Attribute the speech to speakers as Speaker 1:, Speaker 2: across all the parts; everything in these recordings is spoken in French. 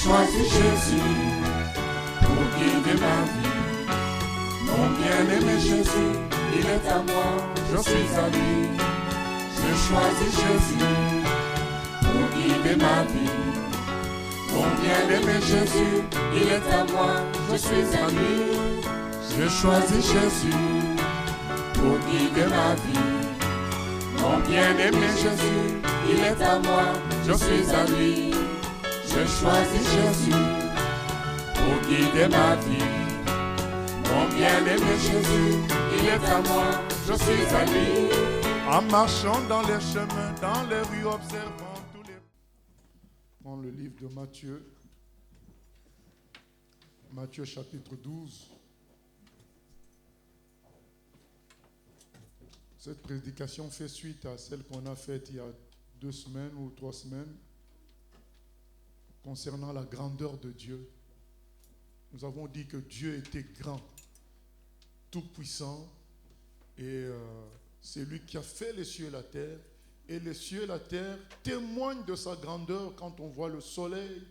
Speaker 1: choisi Jésus pour guider ma vie. Mon bien-aimé Jésus, il est à moi, je suis à lui. J'ai choisi Jésus pour guider ma vie. Mon bien-aimé Jésus, il est à moi, je suis à lui. J'ai choisi Jésus pour guider ma vie. Mon bien-aimé Jésus, il est à moi, je suis à lui. J'ai choisi Jésus pour guider ma vie. Mon bien-aimé Jésus, il est à moi, je suis à lui.
Speaker 2: En marchant dans les chemins, dans les rues, observant tous les... Prends le livre de Matthieu. Matthieu chapitre 12. Cette prédication fait suite à celle qu'on a faite il y a 2 semaines ou 3 semaines concernant la grandeur de Dieu. Nous avons dit que Dieu était grand, tout-puissant, et c'est lui qui a fait les cieux et la terre. Et les cieux et la terre témoignent de sa grandeur quand on voit le soleil,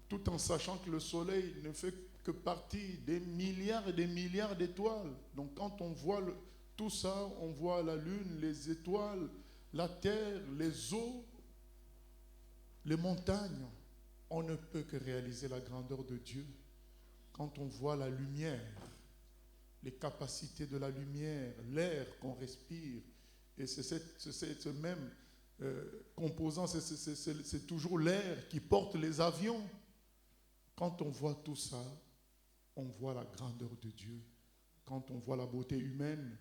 Speaker 2: tout en sachant que le soleil ne fait que partie des milliards et des milliards d'étoiles. Donc quand on voit tout ça, on voit la lune, les étoiles, la terre, les eaux, les montagnes. On ne peut que réaliser la grandeur de Dieu quand on voit la lumière, les capacités de la lumière, l'air qu'on respire. Et c'est ce même composant, c'est toujours l'air qui porte les avions. Quand on voit tout ça, on voit la grandeur de Dieu. Quand on voit la beauté humaine,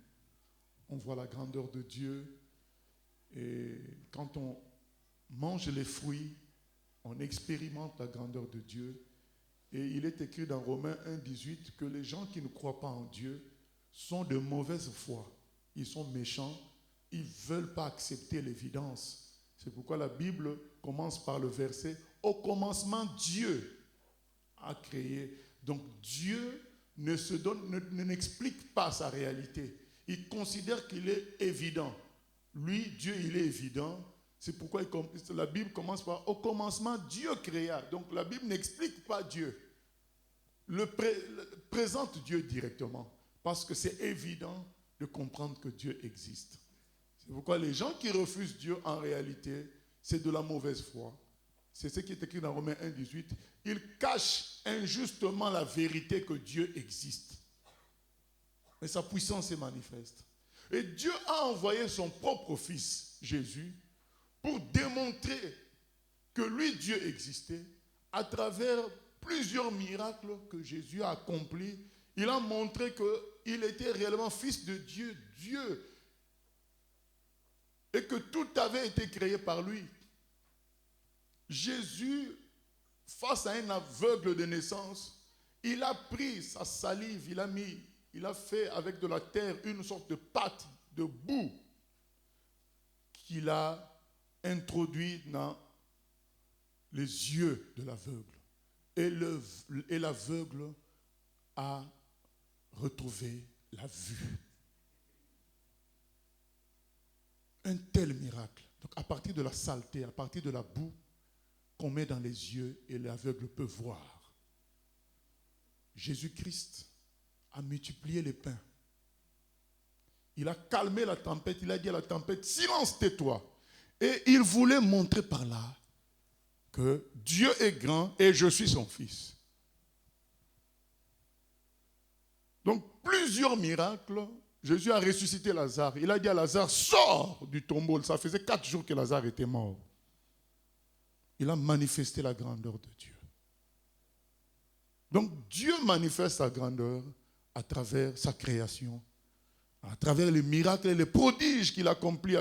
Speaker 2: on voit la grandeur de Dieu. Et quand on mange les fruits, on expérimente la grandeur de Dieu. Et il est écrit dans Romains 1,18 que les gens qui ne croient pas en Dieu sont de mauvaise foi. Ils sont méchants. Ils ne veulent pas accepter l'évidence. C'est pourquoi la Bible commence par le verset « Au commencement, Dieu a créé ». Donc Dieu n'explique pas sa réalité. Il considère qu'il est évident. Lui, Dieu, il est évident. C'est pourquoi la Bible commence par « Au commencement, Dieu créa ». Donc la Bible n'explique pas Dieu. Présente Dieu directement. Parce que c'est évident de comprendre que Dieu existe. C'est pourquoi les gens qui refusent Dieu, en réalité, c'est de la mauvaise foi. C'est ce qui est écrit dans Romains 1,18. Ils cachent injustement la vérité que Dieu existe. Mais sa puissance est manifeste. Et Dieu a envoyé son propre fils, Jésus, pour démontrer que lui, Dieu existait, à travers plusieurs miracles que Jésus a accomplis. Il a montré qu'il était réellement fils de Dieu, Dieu, et que tout avait été créé par lui. Jésus, face à un aveugle de naissance, il a pris sa salive, il a fait avec de la terre une sorte de pâte, de boue, qu'il a introduit dans les yeux de l'aveugle. Et l'aveugle a retrouvé la vue. Un tel miracle. Donc à partir de la saleté, à partir de la boue qu'on met dans les yeux, et l'aveugle peut voir. Jésus-Christ a multiplié les pains. Il a calmé la tempête. Il a dit à la tempête, silence, tais-toi. Et il voulait montrer par là que Dieu est grand et je suis son fils. Donc plusieurs miracles. Jésus a ressuscité Lazare. Il a dit à Lazare, sors du tombeau. Ça faisait 4 jours que Lazare était mort. Il a manifesté la grandeur de Dieu. Donc Dieu manifeste sa grandeur à travers sa création, à travers les miracles et les prodiges qu'il accomplit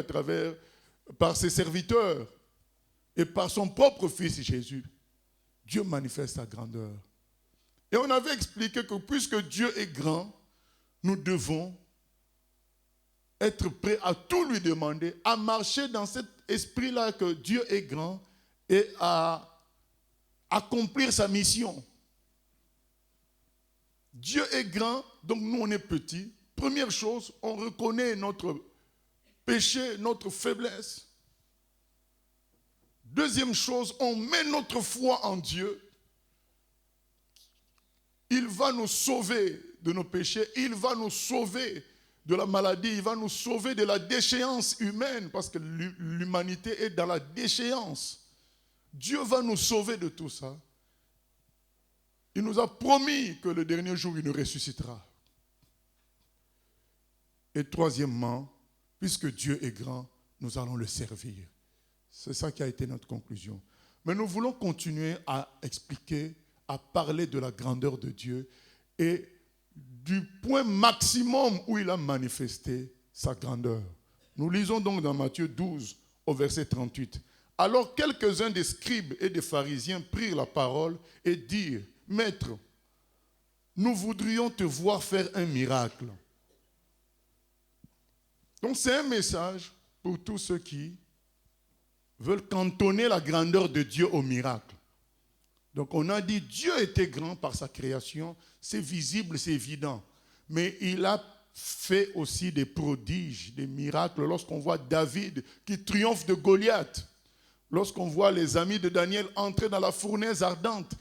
Speaker 2: par ses serviteurs et par son propre fils Jésus. Dieu manifeste sa grandeur. Et on avait expliqué que puisque Dieu est grand, nous devons être prêts à tout lui demander, à marcher dans cet esprit-là que Dieu est grand et à accomplir sa mission. Dieu est grand, donc nous on est petits. Première chose, on reconnaît notre péché, notre faiblesse. Deuxième chose, on met notre foi en Dieu. Il va nous sauver de nos péchés. Il va nous sauver de la maladie. Il va nous sauver de la déchéance humaine parce que l'humanité est dans la déchéance. Dieu va nous sauver de tout ça. Il nous a promis que le dernier jour, il nous ressuscitera. Et troisièmement, puisque Dieu est grand, nous allons le servir. C'est ça qui a été notre conclusion. Mais nous voulons continuer à expliquer, à parler de la grandeur de Dieu et du point maximum où il a manifesté sa grandeur. Nous lisons donc dans Matthieu 12, au verset 38. Alors quelques-uns des scribes et des pharisiens prirent la parole et dirent, « Maître, nous voudrions te voir faire un miracle. » Donc c'est un message pour tous ceux qui veulent cantonner la grandeur de Dieu au miracle. Donc on a dit Dieu était grand par sa création, c'est visible, c'est évident. Mais il a fait aussi des prodiges, des miracles. Lorsqu'on voit David qui triomphe de Goliath, lorsqu'on voit les amis de Daniel entrer dans la fournaise ardente,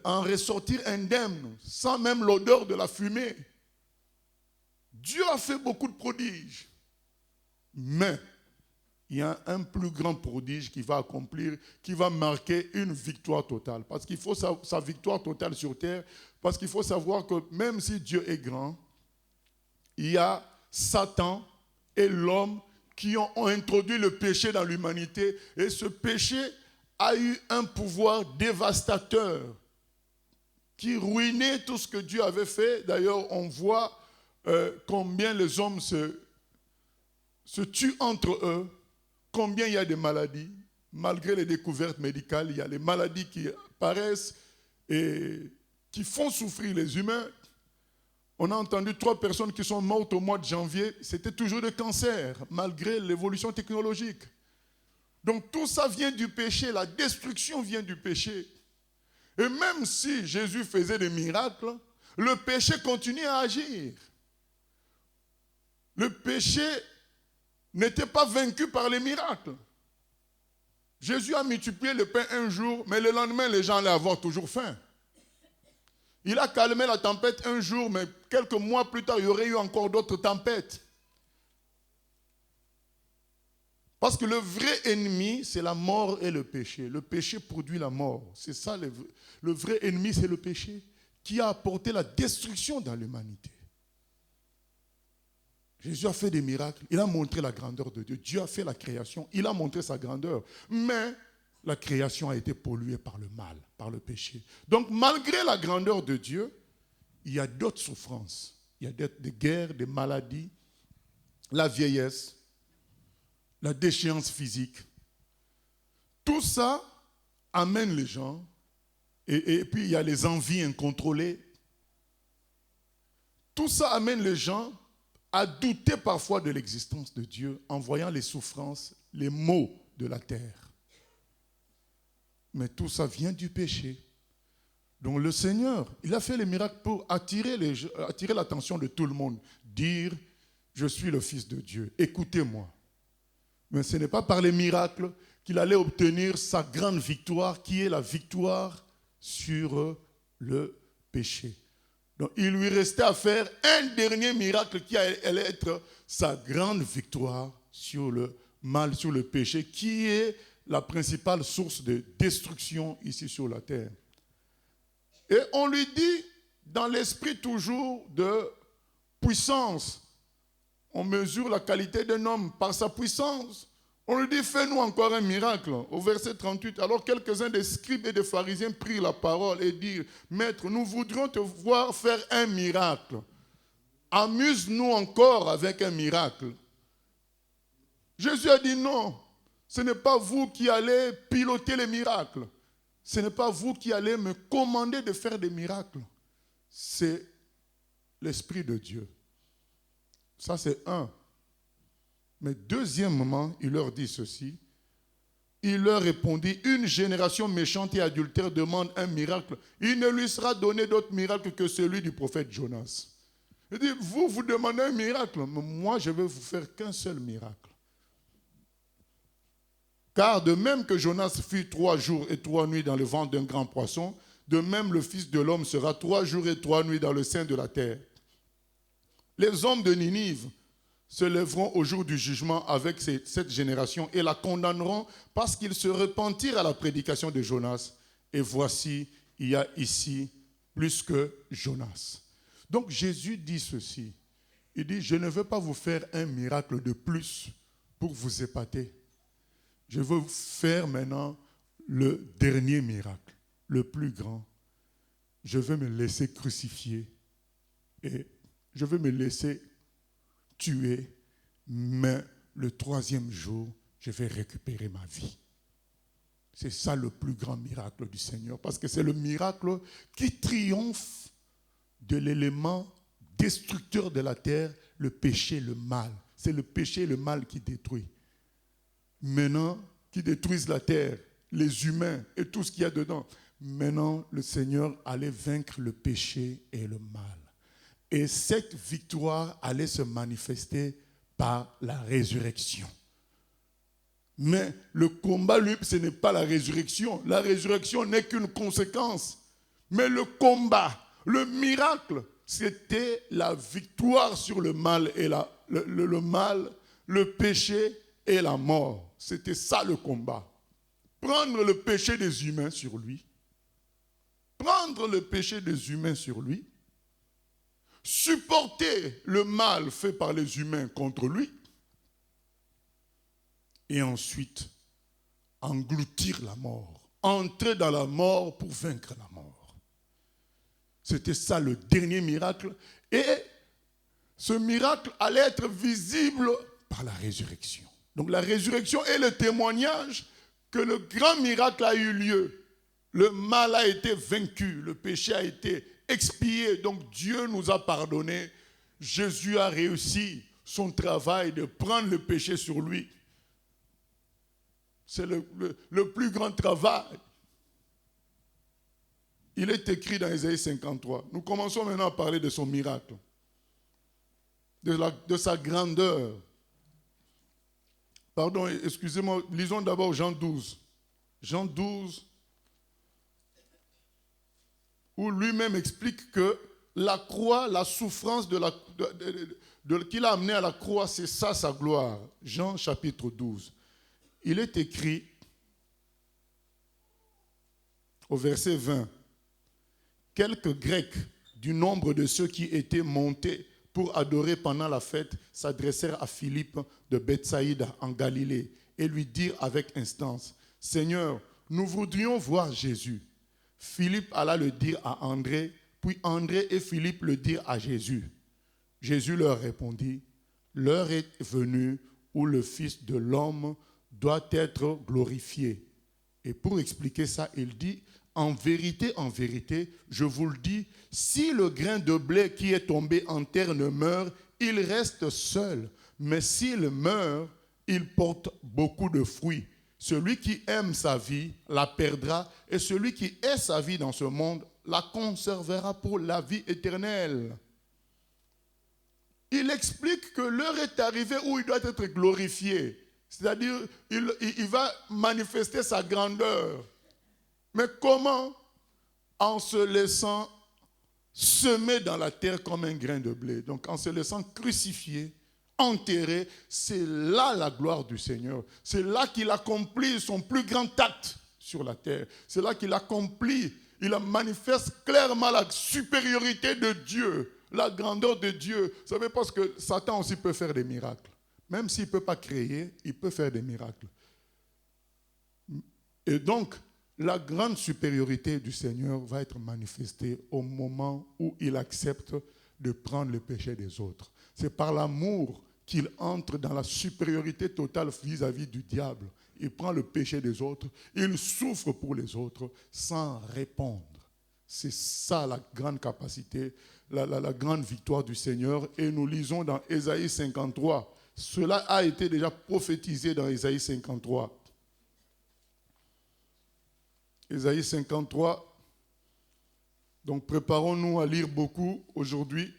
Speaker 2: en ressortir indemne, sans même l'odeur de la fumée. Dieu a fait beaucoup de prodiges. Mais il y a un plus grand prodige qui va accomplir, qui va marquer une victoire totale. Parce qu'il faut sa victoire totale sur terre, parce qu'il faut savoir que même si Dieu est grand, il y a Satan et l'homme qui ont introduit le péché dans l'humanité. Et ce péché a eu un pouvoir dévastateur qui ruinait tout ce que Dieu avait fait. D'ailleurs, on voit combien les hommes se tuent entre eux, combien il y a de maladies. Malgré les découvertes médicales, il y a les maladies qui apparaissent et qui font souffrir les humains. On a entendu 3 personnes qui sont mortes au mois de janvier. C'était toujours de cancer, malgré l'évolution technologique. Donc tout ça vient du péché, la destruction vient du péché. Et même si Jésus faisait des miracles, le péché continue à agir. Le péché n'était pas vaincu par les miracles. Jésus a multiplié le pain un jour, mais le lendemain, les gens allaient avoir toujours faim. Il a calmé la tempête un jour, mais quelques mois plus tard, il y aurait eu encore d'autres tempêtes. Parce que le vrai ennemi, c'est la mort et le péché. Le péché produit la mort. C'est ça, le vrai ennemi, c'est le péché qui a apporté la destruction dans l'humanité. Jésus a fait des miracles, il a montré la grandeur de Dieu. Dieu a fait la création, il a montré sa grandeur. Mais la création a été polluée par le mal, par le péché. Donc malgré la grandeur de Dieu, il y a d'autres souffrances. Il y a des guerres, des maladies, la vieillesse, la déchéance physique. Tout ça amène les gens, et puis il y a les envies incontrôlées. Tout ça amène les gens à douter parfois de l'existence de Dieu en voyant les souffrances, les maux de la terre. Mais tout ça vient du péché. Donc le Seigneur, il a fait les miracles pour attirer l'attention de tout le monde. Dire, je suis le Fils de Dieu, écoutez-moi. Mais ce n'est pas par les miracles qu'il allait obtenir sa grande victoire, qui est la victoire sur le péché. Donc il lui restait à faire un dernier miracle qui allait être sa grande victoire sur le mal, sur le péché, qui est la principale source de destruction ici sur la terre. Et on lui dit, dans l'esprit toujours de puissance, on mesure la qualité d'un homme par sa puissance. On lui dit, fais-nous encore un miracle. Au verset 38, alors quelques-uns des scribes et des pharisiens prirent la parole et dirent, Maître, nous voudrions te voir faire un miracle. Amuse-nous encore avec un miracle. Jésus a dit non, ce n'est pas vous qui allez piloter les miracles. Ce n'est pas vous qui allez me commander de faire des miracles. C'est l'Esprit de Dieu. Ça, c'est un. Mais deuxièmement, il leur dit ceci. Il leur répondit, une génération méchante et adultère demande un miracle. Il ne lui sera donné d'autre miracle que celui du prophète Jonas. Il dit, vous demandez un miracle, mais moi, je ne vais vous faire qu'un seul miracle. Car de même que Jonas fut 3 jours et 3 nuits dans le ventre d'un grand poisson, de même le Fils de l'homme sera 3 jours et 3 nuits dans le sein de la terre. Les hommes de Ninive se lèveront au jour du jugement avec cette génération et la condamneront parce qu'ils se repentirent à la prédication de Jonas. Et voici, il y a ici plus que Jonas. Donc Jésus dit ceci. Il dit, je ne veux pas vous faire un miracle de plus pour vous épater. Je veux vous faire maintenant le dernier miracle, le plus grand. Je veux me laisser crucifier et je veux me laisser tuer, mais le 3e jour, je vais récupérer ma vie. C'est ça le plus grand miracle du Seigneur, parce que c'est le miracle qui triomphe de l'élément destructeur de la terre, le péché, le mal. C'est le péché et le mal qui détruit. Maintenant, qui détruisent la terre, les humains et tout ce qu'il y a dedans. Maintenant, le Seigneur allait vaincre le péché et le mal. Et cette victoire allait se manifester par la résurrection. Mais le combat, lui, ce n'est pas la résurrection. La résurrection n'est qu'une conséquence. Mais le combat, le miracle, c'était la victoire sur le mal et le mal, le péché et la mort. C'était ça le combat. Prendre le péché des humains sur lui. Prendre le péché des humains sur lui. Supporter le mal fait par les humains contre lui. Et ensuite, engloutir la mort. Entrer dans la mort pour vaincre la mort. C'était ça le dernier miracle. Et ce miracle allait être visible par la résurrection. Donc la résurrection est le témoignage que le grand miracle a eu lieu. Le mal a été vaincu, le péché a été expié. Donc Dieu nous a pardonné. Jésus a réussi son travail de prendre le péché sur lui. C'est le plus grand travail. Il est écrit dans Ésaïe 53. Nous commençons maintenant à parler de son miracle, de sa grandeur. Pardon, excusez-moi, lisons d'abord Jean 12. Jean 12, où lui-même explique que la croix, la souffrance qu'il a amené à la croix, c'est ça sa gloire. Jean chapitre 12. Il est écrit au verset 20, « Quelques Grecs du nombre de ceux qui étaient montés pour adorer pendant la fête s'adressèrent à Philippe de Bethsaïda en Galilée et lui dirent avec instance, « Seigneur, nous voudrions voir Jésus. » Philippe alla le dire à André, puis André et Philippe le dirent à Jésus. Jésus leur répondit, « L'heure est venue où le Fils de l'homme doit être glorifié. » Et pour expliquer ça, il dit, « En vérité, je vous le dis, si le grain de blé qui est tombé en terre ne meurt, il reste seul. Mais s'il meurt, il porte beaucoup de fruits. Celui qui aime sa vie la perdra, et celui qui hait sa vie dans ce monde la conservera pour la vie éternelle. » Il explique que l'heure est arrivée où il doit être glorifié. C'est-à-dire, il va manifester sa grandeur. Mais comment? En se laissant semer dans la terre comme un grain de blé. Donc en se laissant crucifier, enterrer, c'est là la gloire du Seigneur. C'est là qu'il accomplit son plus grand acte sur la terre. C'est là qu'il accomplit, il manifeste clairement la supériorité de Dieu, la grandeur de Dieu. Vous savez, parce que Satan aussi peut faire des miracles. Même s'il ne peut pas créer, il peut faire des miracles. Et donc, la grande supériorité du Seigneur va être manifestée au moment où il accepte de prendre le péché des autres. C'est par l'amour qu'il entre dans la supériorité totale vis-à-vis du diable. Il prend le péché des autres, il souffre pour les autres sans répondre. C'est ça la grande capacité, la grande victoire du Seigneur. Et nous lisons dans Ésaïe 53. Cela a été déjà prophétisé dans Ésaïe 53. Ésaïe 53. Donc préparons-nous à lire beaucoup aujourd'hui.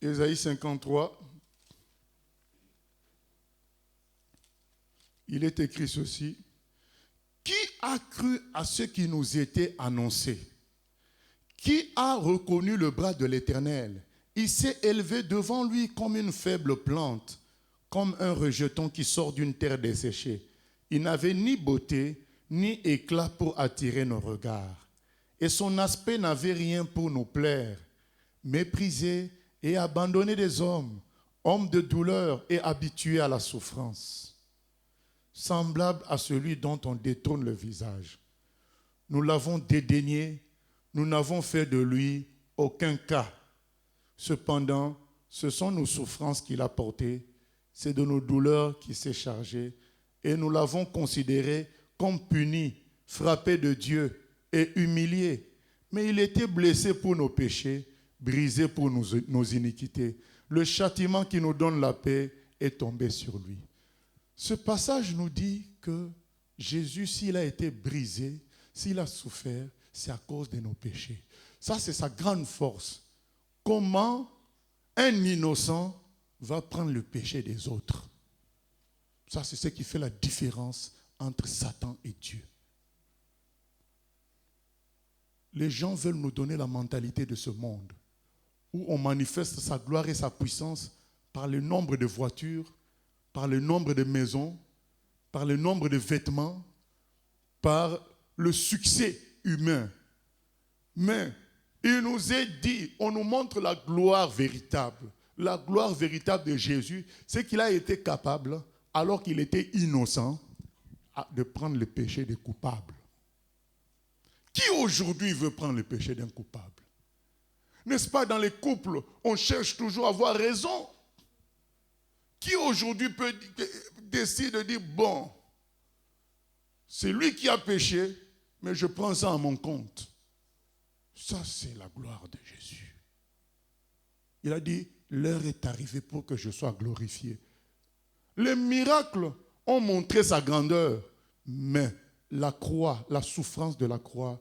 Speaker 2: Ésaïe 53. il est écrit ceci. Qui a cru à ce qui nous était annoncé? Qui a reconnu le bras de l'Éternel? Il s'est élevé devant lui comme une faible plante, comme un rejeton qui sort d'une terre desséchée. Il n'avait ni beauté, ni éclat pour attirer nos regards. Et son aspect n'avait rien pour nous plaire. Méprisé et abandonné des hommes, homme de douleur et habitué à la souffrance. Semblable à celui dont on détourne le visage. Nous l'avons dédaigné, nous n'avons fait de lui aucun cas. Cependant, ce sont nos souffrances qu'il a portées, c'est de nos douleurs qu'il s'est chargé, et nous l'avons considéré comme puni, frappé de Dieu et humilié. Mais il était blessé pour nos péchés, brisé pour nos iniquités. Le châtiment qui nous donne la paix est tombé sur lui. Ce passage nous dit que Jésus, s'il a été brisé, s'il a souffert, c'est à cause de nos péchés. Ça, c'est sa grande force. Comment un innocent va prendre le péché des autres? Ça, c'est ce qui fait la différence entre Satan et Dieu. Les gens veulent nous donner la mentalité de ce monde, où on manifeste sa gloire et sa puissance par le nombre de voitures, par le nombre de maisons, par le nombre de vêtements, par le succès humain. Mais il nous est dit, on nous montre la gloire véritable. La gloire véritable de Jésus, c'est qu'il a été capable, alors qu'il était innocent, de prendre le péché des coupables. Qui aujourd'hui veut prendre le péché d'un coupable? N'est-ce pas, dans les couples, on cherche toujours à avoir raison. Qui aujourd'hui décide de dire, bon, c'est lui qui a péché, mais je prends ça à mon compte. Ça, c'est la gloire de Jésus. Il a dit, l'heure est arrivée pour que je sois glorifié. Les miracles ont montré sa grandeur, mais la croix, la souffrance de la croix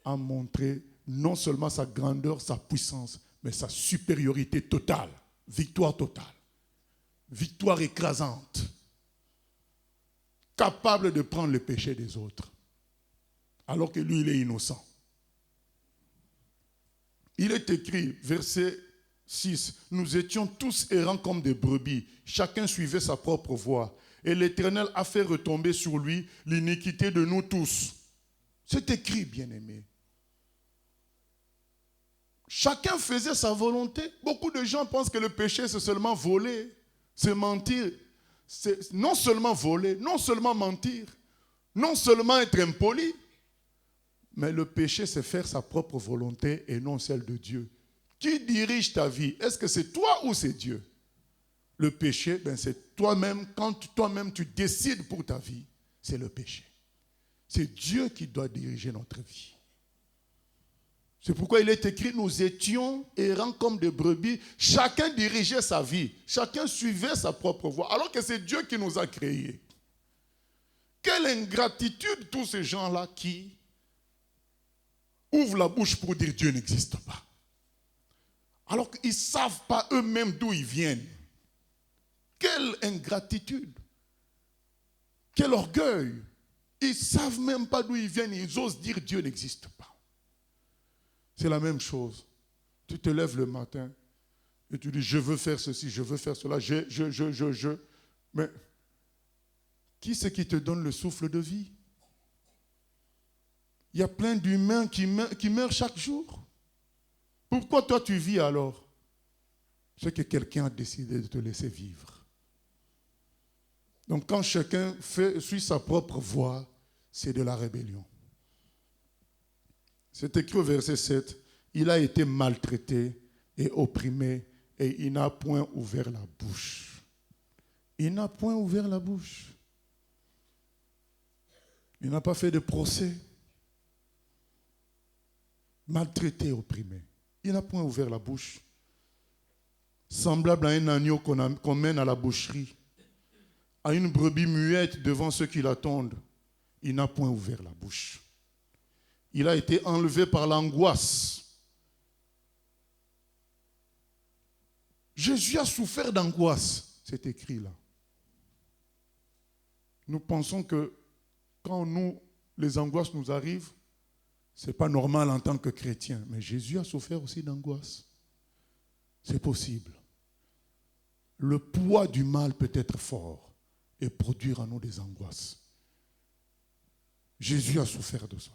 Speaker 2: a montré non seulement sa grandeur, sa puissance, mais sa supériorité totale, victoire totale, victoire écrasante, capable de prendre le péché des autres, alors que lui, il est innocent. Il est écrit, verset 6, « Nous étions tous errants comme des brebis, chacun suivait sa propre voie, et l'Éternel a fait retomber sur lui l'iniquité de nous tous. » C'est écrit, bien-aimé. Chacun faisait sa volonté. Beaucoup de gens pensent que le péché, c'est seulement voler, c'est mentir. C'est non seulement voler, non seulement mentir, non seulement être impoli, mais le péché, c'est faire sa propre volonté et non celle de Dieu. Qui dirige ta vie? Est-ce que c'est toi ou c'est Dieu? Le péché, c'est toi-même. Quand toi-même tu décides pour ta vie, c'est le péché. C'est Dieu qui doit diriger notre vie. C'est pourquoi il est écrit, nous étions errants comme des brebis. Chacun dirigeait sa vie. Chacun suivait sa propre voie. Alors que c'est Dieu qui nous a créés. Quelle ingratitude tous ces gens-là qui ouvrent la bouche pour dire Dieu n'existe pas. Alors qu'ils ne savent pas eux-mêmes d'où ils viennent. Quelle ingratitude. Quel orgueil. Ils ne savent même pas d'où ils viennent. Ils osent dire Dieu n'existe pas. C'est la même chose. Tu te lèves le matin et tu dis je veux faire ceci, je veux faire cela, je. Mais qui c'est qui te donne le souffle de vie? Il y a plein d'humains qui meurent chaque jour. Pourquoi toi tu vis alors? C'est que quelqu'un a décidé de te laisser vivre. Donc quand chacun suit sa propre voie, c'est de la rébellion. C'est écrit au verset 7. Il a été maltraité et opprimé et il n'a point ouvert la bouche. Il n'a point ouvert la bouche. Il n'a pas fait de procès. Maltraité et opprimé. Il n'a point ouvert la bouche. Semblable à un agneau qu'on mène à la boucherie, à une brebis muette devant ceux qui l'attendent. Il n'a point ouvert la bouche. Il a été enlevé par l'angoisse. Jésus a souffert d'angoisse. C'est écrit là. nous pensons que quand les angoisses nous arrivent, ce n'est pas normal en tant que chrétien. Mais Jésus a souffert aussi d'angoisse. C'est possible. Le poids du mal peut être fort et produire en nous des angoisses. Jésus a souffert de cela.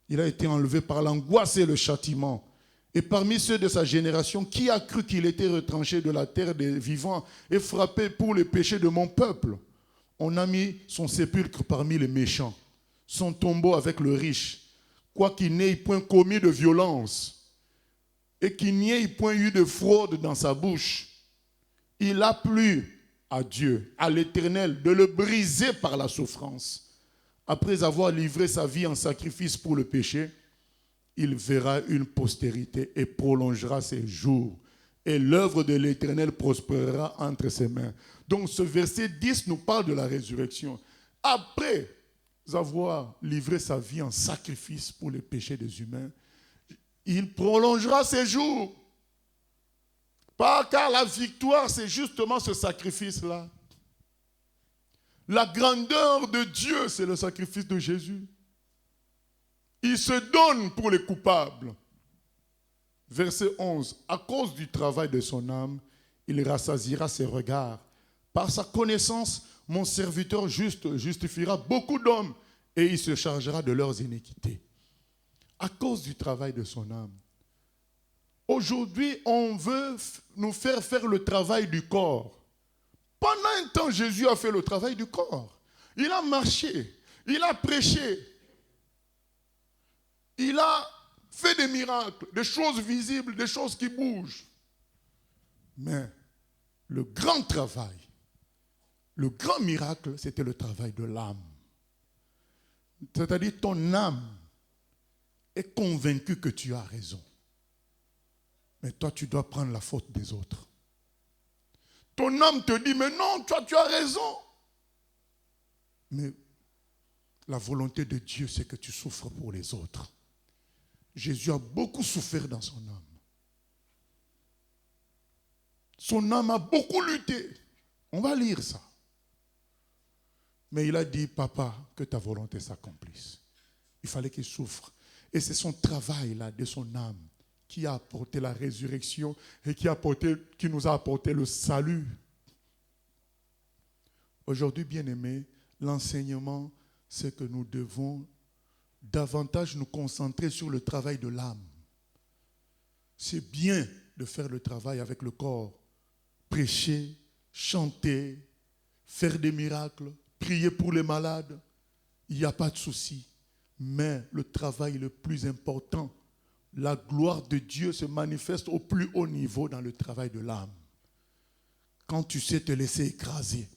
Speaker 2: Il a été enlevé par l'angoisse et le châtiment. Et parmi ceux de sa génération, qui a cru qu'il était retranché de la terre des vivants et frappé pour les péchés de mon peuple? On a mis son sépulcre parmi les méchants, son tombeau avec le riche, quoiqu'il n'ait point commis de violence et qu'il n'y ait point eu de fraude dans sa bouche. Il a plu à Dieu, à l'Éternel, de le briser par la souffrance. Après avoir livré sa vie en sacrifice pour le péché, il verra une postérité et prolongera ses jours. Et l'œuvre de l'Éternel prospérera entre ses mains. Donc ce verset 10 nous parle de la résurrection. Après avoir livré sa vie en sacrifice pour les péchés des humains, il prolongera ses jours. Car la victoire, c'est justement ce sacrifice-là. La grandeur de Dieu, c'est le sacrifice de Jésus. Il se donne pour les coupables. Verset 11. À cause du travail de son âme, il rassasiera ses regards. Par sa connaissance, mon serviteur juste justifiera beaucoup d'hommes et il se chargera de leurs iniquités. À cause du travail de son âme. Aujourd'hui, on veut nous faire le travail du corps. Pendant un temps, Jésus a fait le travail du corps. Il a marché, il a prêché, il a fait des miracles, des choses visibles, des choses qui bougent. Mais le grand travail, le grand miracle, c'était le travail de l'âme. C'est-à-dire ton âme est convaincue que tu as raison. Mais toi, tu dois prendre la faute des autres. Ton âme te dit, mais non, toi, tu as raison. Mais la volonté de Dieu, c'est que tu souffres pour les autres. Jésus a beaucoup souffert dans son âme. Son âme a beaucoup lutté. On va lire ça. Mais il a dit, papa, que ta volonté s'accomplisse. Il fallait qu'il souffre. Et c'est son travail là, de son âme qui a apporté la résurrection et qui nous a apporté le salut. Aujourd'hui, bien-aimés, l'enseignement, c'est que nous devons davantage nous concentrer sur le travail de l'âme. C'est bien de faire le travail avec le corps, prêcher, chanter, faire des miracles, prier pour les malades. Il n'y a pas de souci. Mais le travail le plus important, la gloire de Dieu se manifeste au plus haut niveau dans le travail de l'âme. Quand tu sais te laisser écraser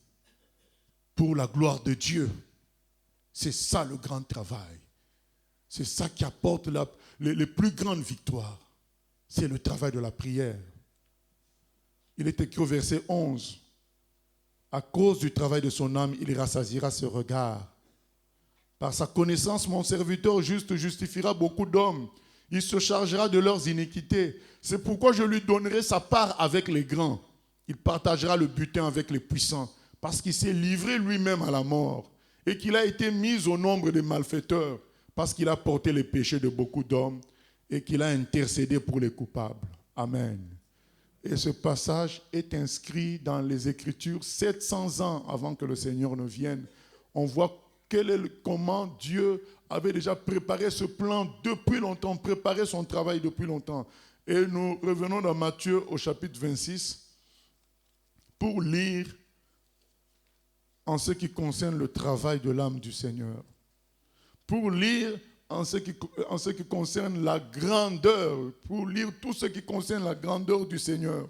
Speaker 2: pour la gloire de Dieu, c'est ça le grand travail. C'est ça qui apporte les plus grandes victoires. C'est le travail de la prière. Il est écrit au verset 11. À cause du travail de son âme, il rassasiera ses regards. Par sa connaissance, mon serviteur juste justifiera beaucoup d'hommes. Il se chargera de leurs iniquités. C'est pourquoi je lui donnerai sa part avec les grands. Il partagera le butin avec les puissants, parce qu'il s'est livré lui-même à la mort et qu'il a été mis au nombre des malfaiteurs, parce qu'il a porté les péchés de beaucoup d'hommes et qu'il a intercédé pour les coupables. Amen. Et ce passage est inscrit dans les Écritures 700 ans avant que le Seigneur ne vienne. On voit comment Dieu avait déjà préparé ce plan depuis longtemps, préparé son travail depuis longtemps. Et nous revenons dans Matthieu au chapitre 26 pour lire en ce qui concerne le travail de l'âme du Seigneur. Pour lire en ce qui concerne la grandeur, pour lire tout ce qui concerne la grandeur du Seigneur.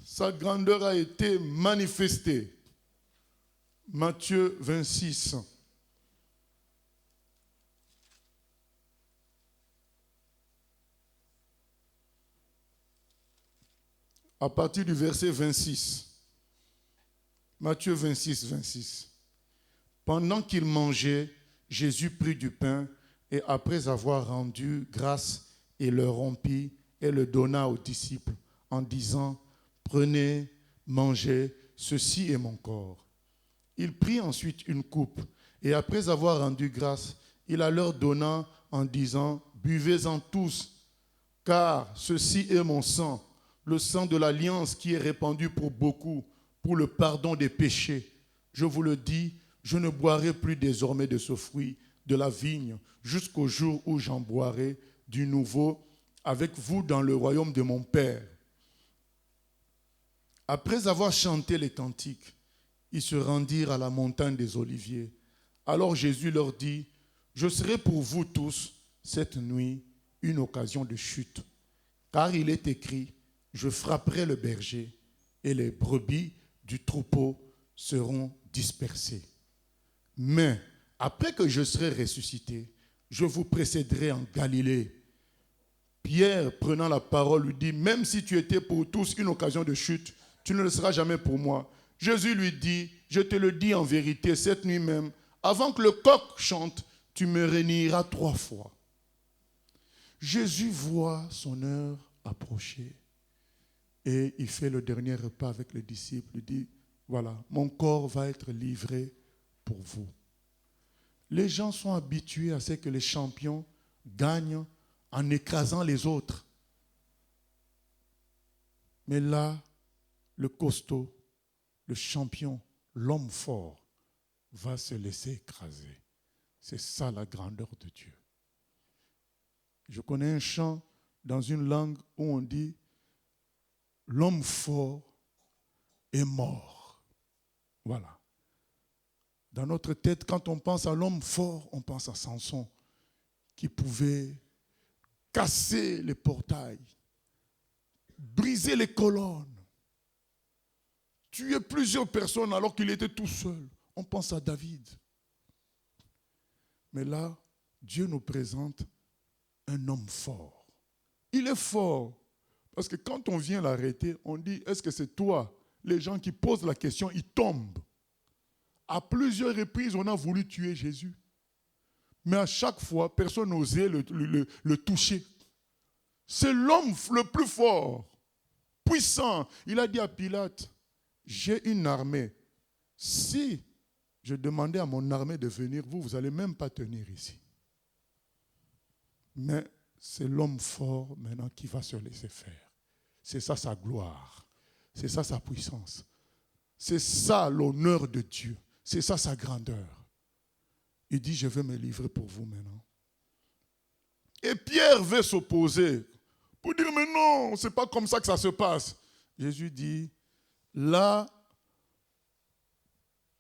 Speaker 2: Sa grandeur a été manifestée. Matthieu 26. À partir du verset 26. Matthieu 26, 26. Pendant qu'il mangeait, Jésus prit du pain et après avoir rendu grâce, il le rompit et le donna aux disciples en disant, prenez, mangez, ceci est mon corps. Il prit ensuite une coupe, et après avoir rendu grâce, il la leur donna en disant, « Buvez-en tous, car ceci est mon sang, le sang de l'alliance qui est répandu pour beaucoup, pour le pardon des péchés. Je vous le dis, je ne boirai plus désormais de ce fruit de la vigne, jusqu'au jour où j'en boirai du nouveau avec vous dans le royaume de mon Père. » Après avoir chanté les cantiques, ils se rendirent à la montagne des Oliviers. Alors Jésus leur dit, « Je serai pour vous tous cette nuit une occasion de chute, car il est écrit, je frapperai le berger et les brebis du troupeau seront dispersées. Mais après que je serai ressuscité, je vous précéderai en Galilée. » Pierre, prenant la parole, lui dit, « Même si tu étais pour tous une occasion de chute, tu ne le seras jamais pour moi. » Jésus lui dit, « Je te le dis en vérité, cette nuit même, avant que le coq chante, tu me renieras 3 fois. » Jésus voit son heure approcher et il fait le dernier repas avec les disciples. Il dit, « Voilà, mon corps va être livré pour vous. » Les gens sont habitués à ce que les champions gagnent en écrasant les autres. Mais là, le costaud, le champion, l'homme fort, va se laisser écraser. C'est ça la grandeur de Dieu. Je connais un chant dans une langue où on dit « L'homme fort est mort ». Voilà. Dans notre tête, quand on pense à l'homme fort, on pense à Samson, qui pouvait casser les portails, briser les colonnes, tuer plusieurs personnes alors qu'il était tout seul. On pense à David. Mais là, Dieu nous présente un homme fort. Il est fort parce que quand on vient l'arrêter, on dit, est-ce que c'est toi? Les gens qui posent la question, ils tombent. À plusieurs reprises, on a voulu tuer Jésus. Mais à chaque fois, personne n'osait le toucher. C'est l'homme le plus fort, puissant. Il a dit à Pilate, j'ai une armée. Si je demandais à mon armée de venir, vous n'allez même pas tenir ici. Mais c'est l'homme fort maintenant qui va se laisser faire. C'est ça sa gloire. C'est ça sa puissance. C'est ça l'honneur de Dieu. C'est ça sa grandeur. Il dit, je vais me livrer pour vous maintenant. Et Pierre veut s'opposer pour dire, mais non, ce n'est pas comme ça que ça se passe. Jésus dit, là,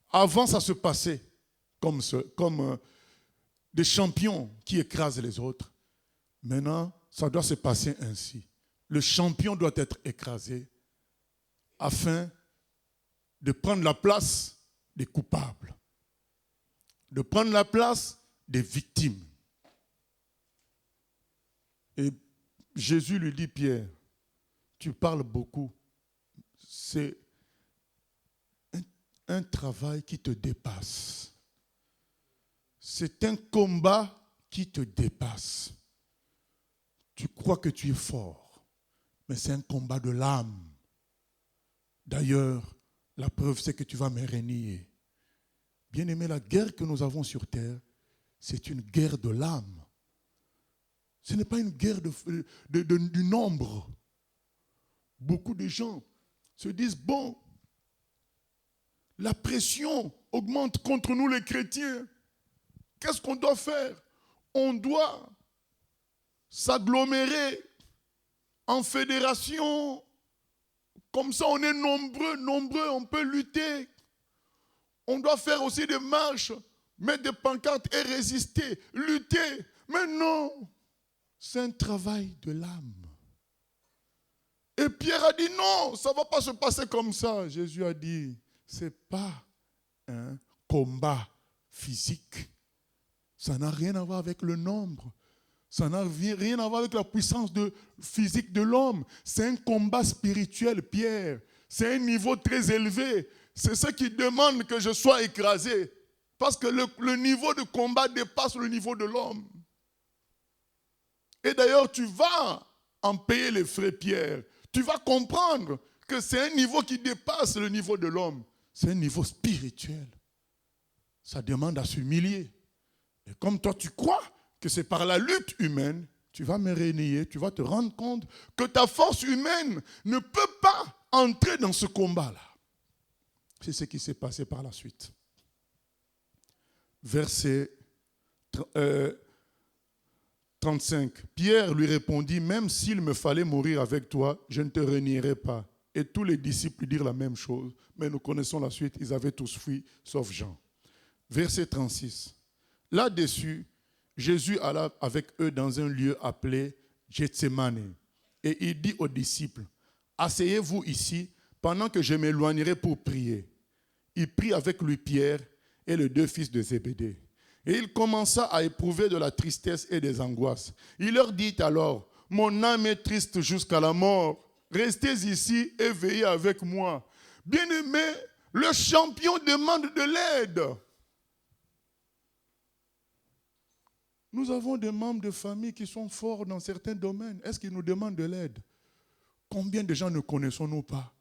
Speaker 2: avant ça se passait comme des champions qui écrasent les autres. Maintenant, ça doit se passer ainsi. Le champion doit être écrasé afin de prendre la place des coupables, de prendre la place des victimes. Et Jésus lui dit, Pierre, tu parles beaucoup. C'est un travail qui te dépasse. C'est un combat qui te dépasse. Tu crois que tu es fort, mais c'est un combat de l'âme. D'ailleurs, la preuve, c'est que tu vas me renier. Bien-aimé, la guerre que nous avons sur terre, c'est une guerre de l'âme. Ce n'est pas une guerre du nombre. Beaucoup de gens se disent, bon, la pression augmente contre nous les chrétiens. Qu'est-ce qu'on doit faire? On doit s'agglomérer en fédération. Comme ça, on est nombreux, on peut lutter. On doit faire aussi des marches, mettre des pancartes et résister, lutter. Mais non, c'est un travail de l'âme. Et Pierre a dit non, ça ne va pas se passer comme ça. Jésus a dit, ce n'est pas un combat physique. Ça n'a rien à voir avec le nombre. Ça n'a rien à voir avec la puissance physique de l'homme. C'est un combat spirituel, Pierre. C'est un niveau très élevé. C'est ce qui demande que je sois écrasé. Parce que le niveau de combat dépasse le niveau de l'homme. Et d'ailleurs, tu vas en payer les frais, Pierre. Tu vas comprendre que c'est un niveau qui dépasse le niveau de l'homme. C'est un niveau spirituel. ça demande à s'humilier. Et comme toi, tu crois que c'est par la lutte humaine, tu vas me renier, tu vas te rendre compte que ta force humaine ne peut pas entrer dans ce combat-là. C'est ce qui s'est passé par la suite. Verset 35. Pierre lui répondit, même s'il me fallait mourir avec toi, je ne te renierai pas. Et tous les disciples dirent la même chose. Mais nous connaissons la suite, ils avaient tous fui, sauf Jean. Verset 36. Là-dessus, Jésus alla avec eux dans un lieu appelé Gethsémane. Et il dit aux disciples, asseyez-vous ici pendant que je m'éloignerai pour prier. Il prit avec lui Pierre et les deux fils de Zébédée. Et il commença à éprouver de la tristesse et des angoisses. Il leur dit alors, mon âme est triste jusqu'à la mort. Restez ici et veillez avec moi. Bien-aimés, le champion demande de l'aide. Nous avons des membres de famille qui sont forts dans certains domaines. Est-ce qu'ils nous demandent de l'aide? Combien de gens ne connaissons-nous pas?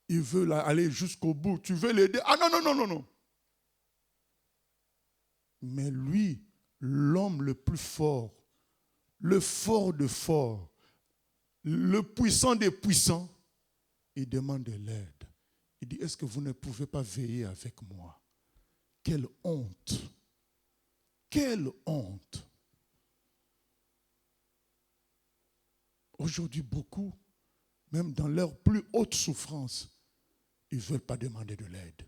Speaker 2: Ils veulent aller jusqu'au bout. Tu veux l'aider? Ah non. Mais lui, l'homme le plus fort, le fort de forts, le puissant des puissants, il demande de l'aide. Il dit, est-ce que vous ne pouvez pas veiller avec moi? Quelle honte! Quelle honte! Aujourd'hui, beaucoup, même dans leur plus haute souffrance, ils ne veulent pas demander de l'aide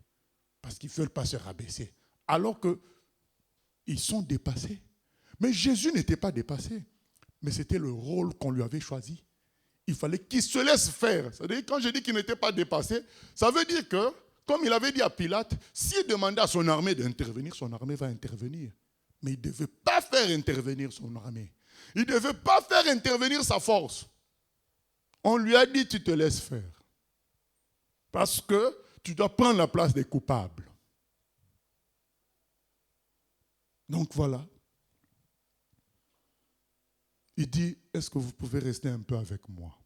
Speaker 2: parce qu'ils ne veulent pas se rabaisser. Alors qu'ils sont dépassés. Mais Jésus n'était pas dépassé, mais c'était le rôle qu'on lui avait choisi. Il fallait qu'il se laisse faire. C'est-à-dire, quand je dis qu'il n'était pas dépassé, ça veut dire que, comme il avait dit à Pilate, s'il demandait à son armée d'intervenir, son armée va intervenir. Mais il ne devait pas faire intervenir son armée. Il ne devait pas faire intervenir sa force. On lui a dit, tu te laisses faire. Parce que tu dois prendre la place des coupables. Donc voilà. Il dit, est-ce que vous pouvez rester un peu avec moi?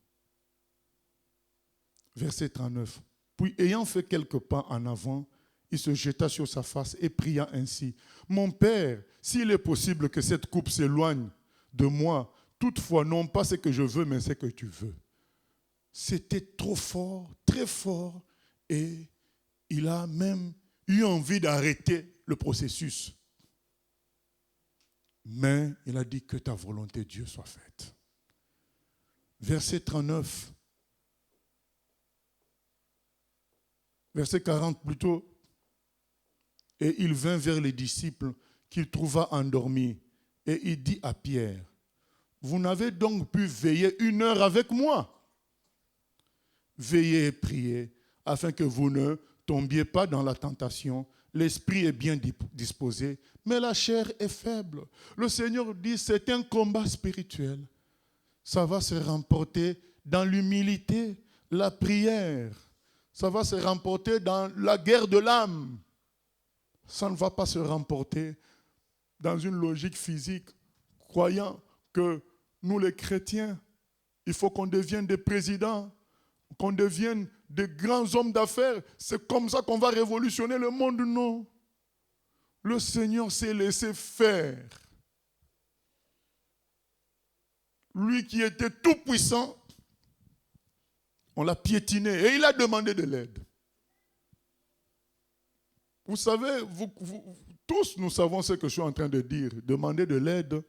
Speaker 2: Verset 39. Puis ayant fait quelques pas en avant, il se jeta sur sa face et pria ainsi. Mon Père, s'il est possible que cette coupe s'éloigne de moi, toutefois non pas ce que je veux, mais ce que tu veux. C'était trop fort, très fort, et il a même eu envie d'arrêter le processus. Mais il a dit que ta volonté, Dieu, soit faite. Verset 39. Verset 40 plutôt. Et il vint vers les disciples qu'il trouva endormis. Et il dit à Pierre, vous n'avez donc pu veiller 1 heure avec moi. Veillez et priez, afin que vous ne tombiez pas dans la tentation. L'esprit est bien disposé, mais la chair est faible. Le Seigneur dit, c'est un combat spirituel. Ça va se remporter dans l'humilité, la prière. Ça va se remporter dans la guerre de l'âme. Ça ne va pas se remporter dans une logique physique, croyant que nous les chrétiens, il faut qu'on devienne des présidents, qu'on devienne des grands hommes d'affaires. C'est comme ça qu'on va révolutionner le monde, non. Le Seigneur s'est laissé faire. Lui qui était tout puissant, on l'a piétiné et il a demandé de l'aide. Vous savez, tous nous savons ce que je suis en train de dire. Demander de l'aide,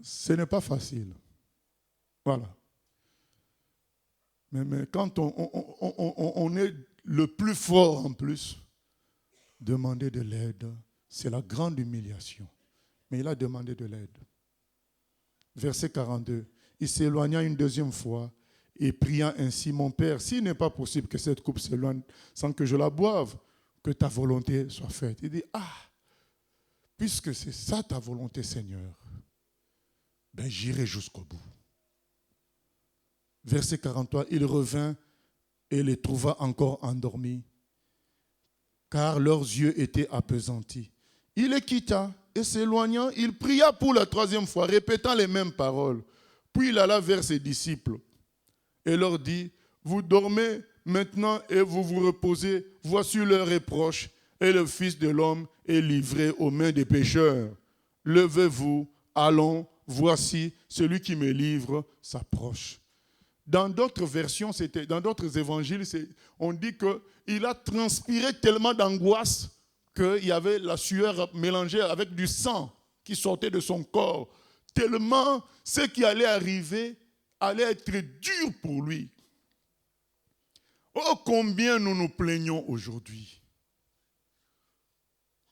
Speaker 2: ce n'est pas facile. Voilà. Mais quand on est le plus fort en plus, demander de l'aide, c'est la grande humiliation. Mais il a demandé de l'aide. Verset 42. Il s'éloigna une deuxième fois et pria ainsi, mon Père, s'il n'est pas possible que cette coupe s'éloigne sans que je la boive, que ta volonté soit faite. Il dit, puisque c'est ça ta volonté, Seigneur, ben j'irai jusqu'au bout. Verset 43, il revint et les trouva encore endormis, car leurs yeux étaient appesantis. Il les quitta et s'éloignant, il pria pour la 3e fois, répétant les mêmes paroles. Puis il alla vers ses disciples et leur dit, vous dormez maintenant et vous vous reposez, voici l'heure est proche et le Fils de l'homme et livré aux mains des pécheurs. Levez-vous, allons, voici, celui qui me livre s'approche. Dans d'autres versions, dans d'autres évangiles, on dit qu'il a transpiré tellement d'angoisse qu'il y avait la sueur mélangée avec du sang qui sortait de son corps. Tellement ce qui allait arriver allait être dur pour lui. Oh, combien nous nous plaignons aujourd'hui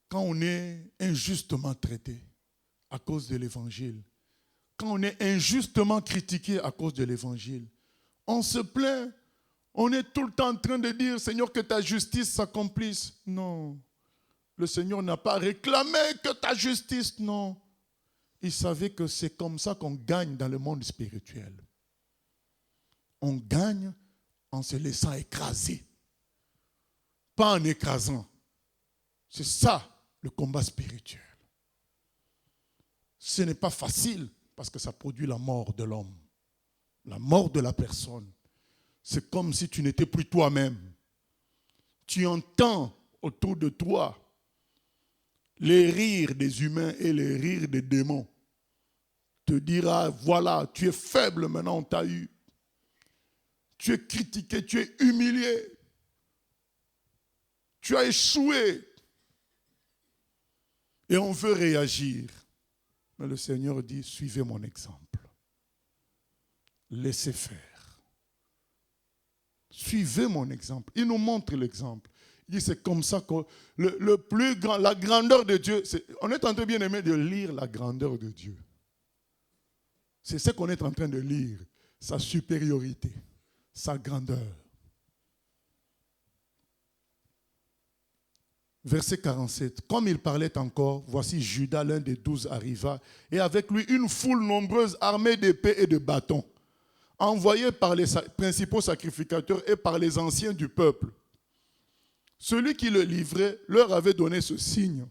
Speaker 2: quand on est injustement traité à cause de l'évangile, quand on est injustement critiqué à cause de l'évangile. On se plaint, on est tout le temps en train de dire, Seigneur, que ta justice s'accomplisse. Non, le Seigneur n'a pas réclamé que ta justice, non. Il savait que c'est comme ça qu'on gagne dans le monde spirituel. On gagne en se laissant écraser, pas en écrasant. C'est ça le combat spirituel. Ce n'est pas facile parce que ça produit la mort de l'homme, la mort de la personne. C'est comme si tu n'étais plus toi-même. Tu entends autour de toi les rires des humains et les rires des démons. Te dira, voilà, tu es faible, maintenant on t'a eu. Tu es critiqué, tu es humilié. Tu as échoué. Et on veut réagir. Mais le Seigneur dit, suivez mon exemple. Laissez faire. Suivez mon exemple. Il nous montre l'exemple. Il dit, c'est comme ça que le plus grand, la grandeur de Dieu, on est en train, bien aimé, de lire la grandeur de Dieu. C'est ce qu'on est en train de lire, sa supériorité, sa grandeur. Verset 47. Comme il parlait encore, voici Judas, l'un des 12, arriva, et avec lui une foule nombreuse armée d'épées et de bâtons, envoyés par les principaux sacrificateurs et par les anciens du peuple. Celui qui le livrait leur avait donné ce signe.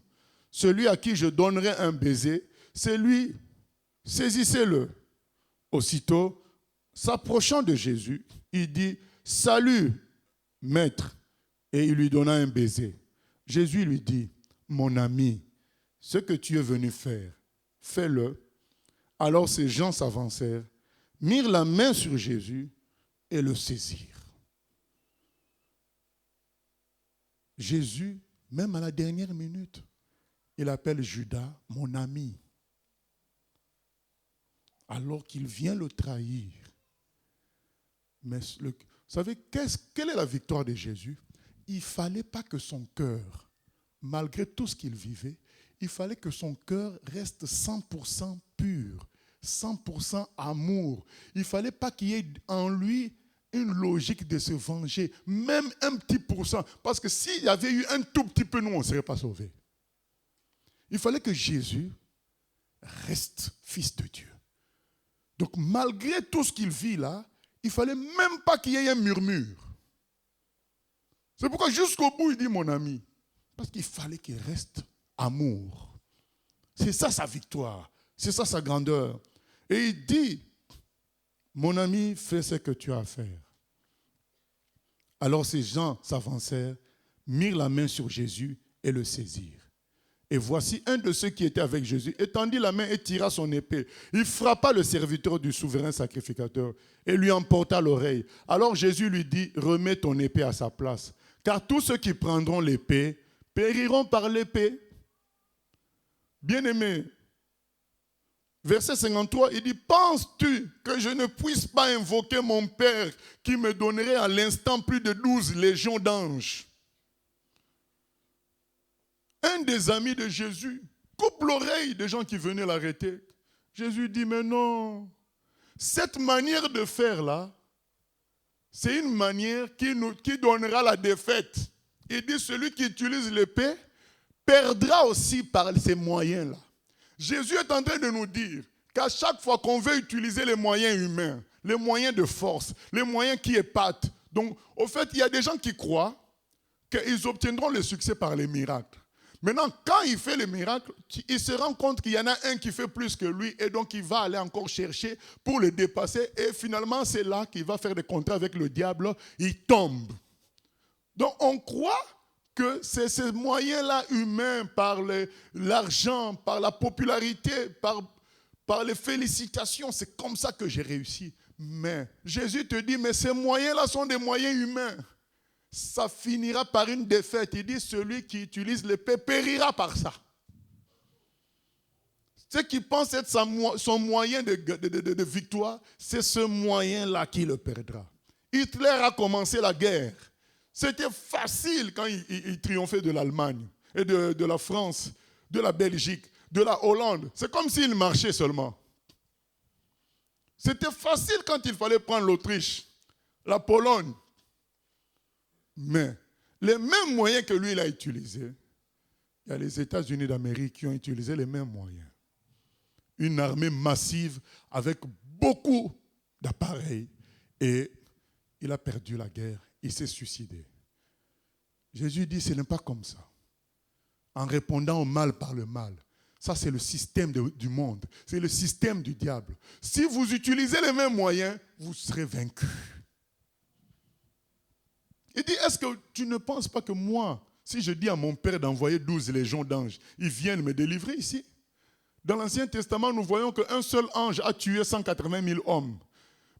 Speaker 2: Celui à qui je donnerai un baiser, c'est lui, saisissez-le. Aussitôt, s'approchant de Jésus, il dit, salut, maître, et il lui donna un baiser. Jésus lui dit, mon ami, ce que tu es venu faire, fais-le. Alors ces gens s'avancèrent, mirent la main sur Jésus et le saisirent. Jésus, même à la dernière minute, il appelle Judas mon ami. Alors qu'il vient le trahir. Mais vous savez, quelle est la victoire de Jésus? Il ne fallait pas que son cœur, malgré tout ce qu'il vivait, il fallait que son cœur reste 100% pur, 100% amour. Il ne fallait pas qu'il y ait en lui une logique de se venger, même un petit pourcent. Parce que s'il y avait eu un tout petit peu, nous, on ne serait pas sauvés. Il fallait que Jésus reste fils de Dieu. Donc malgré tout ce qu'il vit là, il ne fallait même pas qu'il y ait un murmure. C'est pourquoi jusqu'au bout, il dit mon ami. Parce qu'il fallait qu'il reste amour. C'est ça sa victoire. C'est ça sa grandeur. Et il dit, mon ami, fais ce que tu as à faire. Alors ces gens s'avancèrent, mirent la main sur Jésus et le saisirent. Et voici un de ceux qui étaient avec Jésus, étendit la main et tira son épée. Il frappa le serviteur du souverain sacrificateur et lui emporta l'oreille. Alors Jésus lui dit, remets ton épée à sa place. Car tous ceux qui prendront l'épée périront par l'épée. Bien-aimé, verset 53, il dit, penses-tu que je ne puisse pas invoquer mon Père qui me donnerait à l'instant plus de 12 légions d'anges? Un des amis de Jésus coupe l'oreille des gens qui venaient l'arrêter. Jésus dit, mais non, cette manière de faire là, c'est une manière qui donnera la défaite. Il dit, celui qui utilise l'épée perdra aussi par ces moyens-là. Jésus est en train de nous dire qu'à chaque fois qu'on veut utiliser les moyens humains, les moyens de force, les moyens qui épatent, donc au fait, il y a des gens qui croient qu'ils obtiendront le succès par les miracles. Maintenant, quand il fait le miracle, il se rend compte qu'il y en a un qui fait plus que lui et donc il va aller encore chercher pour le dépasser et finalement c'est là qu'il va faire des contrats avec le diable, il tombe. Donc on croit que c'est ces moyens-là humains, par l'argent, par la popularité, par les félicitations, c'est comme ça que j'ai réussi. Mais Jésus te dit, mais ces moyens-là sont des moyens humains. Ça finira par une défaite. Il dit, celui qui utilise l'épée périra par ça. Ce qui pense être son moyen de victoire, c'est ce moyen-là qui le perdra. Hitler a commencé la guerre. C'était facile quand il triomphait de l'Allemagne, et de la France, de la Belgique, de la Hollande. C'est comme s'il marchait seulement. C'était facile quand il fallait prendre l'Autriche, la Pologne. Mais les mêmes moyens que lui, il a utilisés, il y a les États-Unis d'Amérique qui ont utilisé les mêmes moyens. Une armée massive avec beaucoup d'appareils. Et il a perdu la guerre. Il s'est suicidé. Jésus dit, ce n'est pas comme ça. En répondant au mal par le mal. Ça, c'est le système du monde. C'est le système du diable. Si vous utilisez les mêmes moyens, vous serez vaincus. Il dit, est-ce que tu ne penses pas que moi, si je dis à mon père d'envoyer 12 légions d'anges, ils viennent me délivrer ici? Dans l'Ancien Testament, nous voyons qu'un seul ange a tué 180 000 hommes.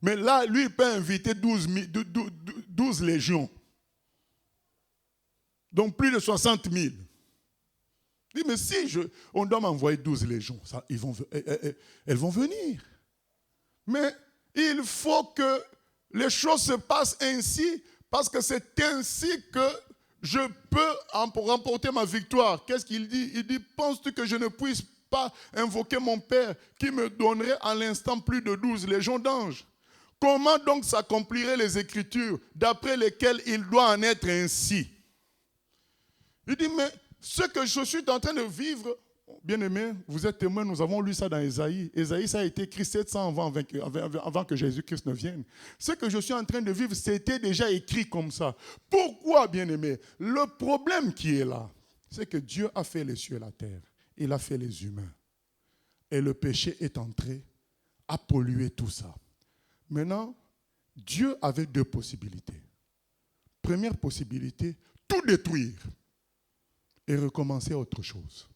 Speaker 2: Mais là, lui, il peut inviter 12 légions. Donc plus de 60 000. Il dit, mais si on doit m'envoyer 12 légions, elles vont venir. Mais il faut que les choses se passent ainsi, parce que c'est ainsi que je peux remporter ma victoire. Qu'est-ce qu'il dit? Il dit, penses-tu que je ne puisse pas invoquer mon Père qui me donnerait à l'instant plus de 12 légions d'anges? Comment donc s'accompliraient les Écritures d'après lesquelles il doit en être ainsi? Il dit, mais ce que je suis en train de vivre, bien-aimés, vous êtes témoins, nous avons lu ça dans Ésaïe. Ésaïe, ça a été écrit 700 ans avant que Jésus-Christ ne vienne. Ce que je suis en train de vivre, c'était déjà écrit comme ça. Pourquoi, bien-aimés? Le problème qui est là, c'est que Dieu a fait les cieux et la terre. Il a fait les humains. Et le péché est entré, a pollué tout ça. Maintenant, Dieu avait deux possibilités. Première possibilité, tout détruire et recommencer autre chose.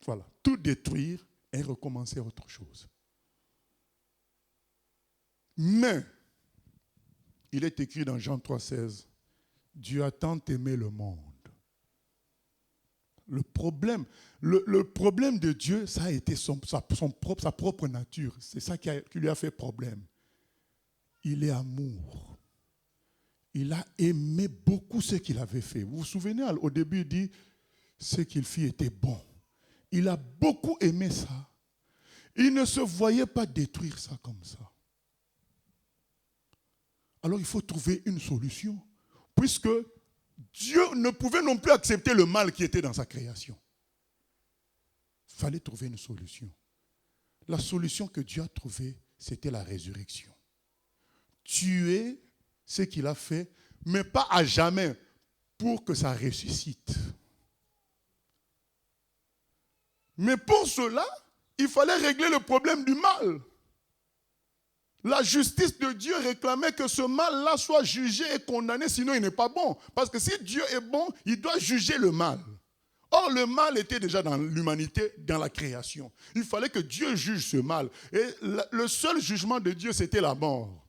Speaker 2: Voilà, tout détruire et recommencer autre chose. Mais, il est écrit dans Jean 3,16, Dieu a tant aimé le monde. Le problème de Dieu, ça a été sa propre nature. C'est ça qui lui a fait problème. Il est amour. Il a aimé beaucoup ce qu'il avait fait. Vous vous souvenez, au début, il dit, ce qu'il fit était bon. Il a beaucoup aimé ça. Il ne se voyait pas détruire ça comme ça. Alors il faut trouver une solution. Puisque Dieu ne pouvait non plus accepter le mal qui était dans sa création. Il fallait trouver une solution. La solution que Dieu a trouvée, c'était la résurrection. Tuer ce qu'il a fait, mais pas à jamais, pour que ça ressuscite. Mais pour cela, il fallait régler le problème du mal. La justice de Dieu réclamait que ce mal-là soit jugé et condamné, sinon il n'est pas bon. Parce que si Dieu est bon, il doit juger le mal. Or, le mal était déjà dans l'humanité, dans la création. Il fallait que Dieu juge ce mal. Et le seul jugement de Dieu, c'était la mort.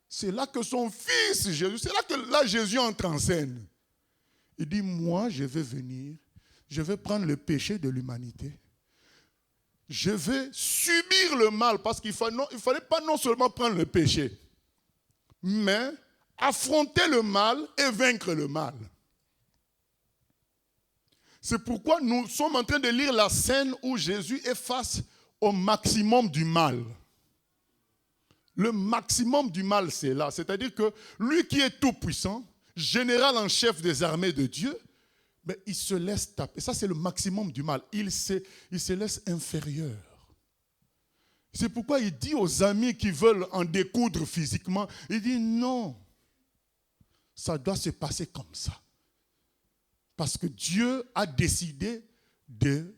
Speaker 2: C'est là que son fils Jésus, c'est là que Jésus entre en scène. Il dit, moi, je vais venir, je vais prendre le péché de l'humanité. Je vais subir le mal, parce qu'il ne fallait pas non seulement prendre le péché, mais affronter le mal et vaincre le mal. C'est pourquoi nous sommes en train de lire la scène où Jésus est face au maximum du mal. Le maximum du mal, c'est là. C'est-à-dire que lui qui est tout puissant, général en chef des armées de Dieu, mais il se laisse taper. Ça, c'est le maximum du mal. Il se laisse inférieur. C'est pourquoi il dit aux amis qui veulent en découdre physiquement, il dit non, ça doit se passer comme ça. Parce que Dieu a décidé de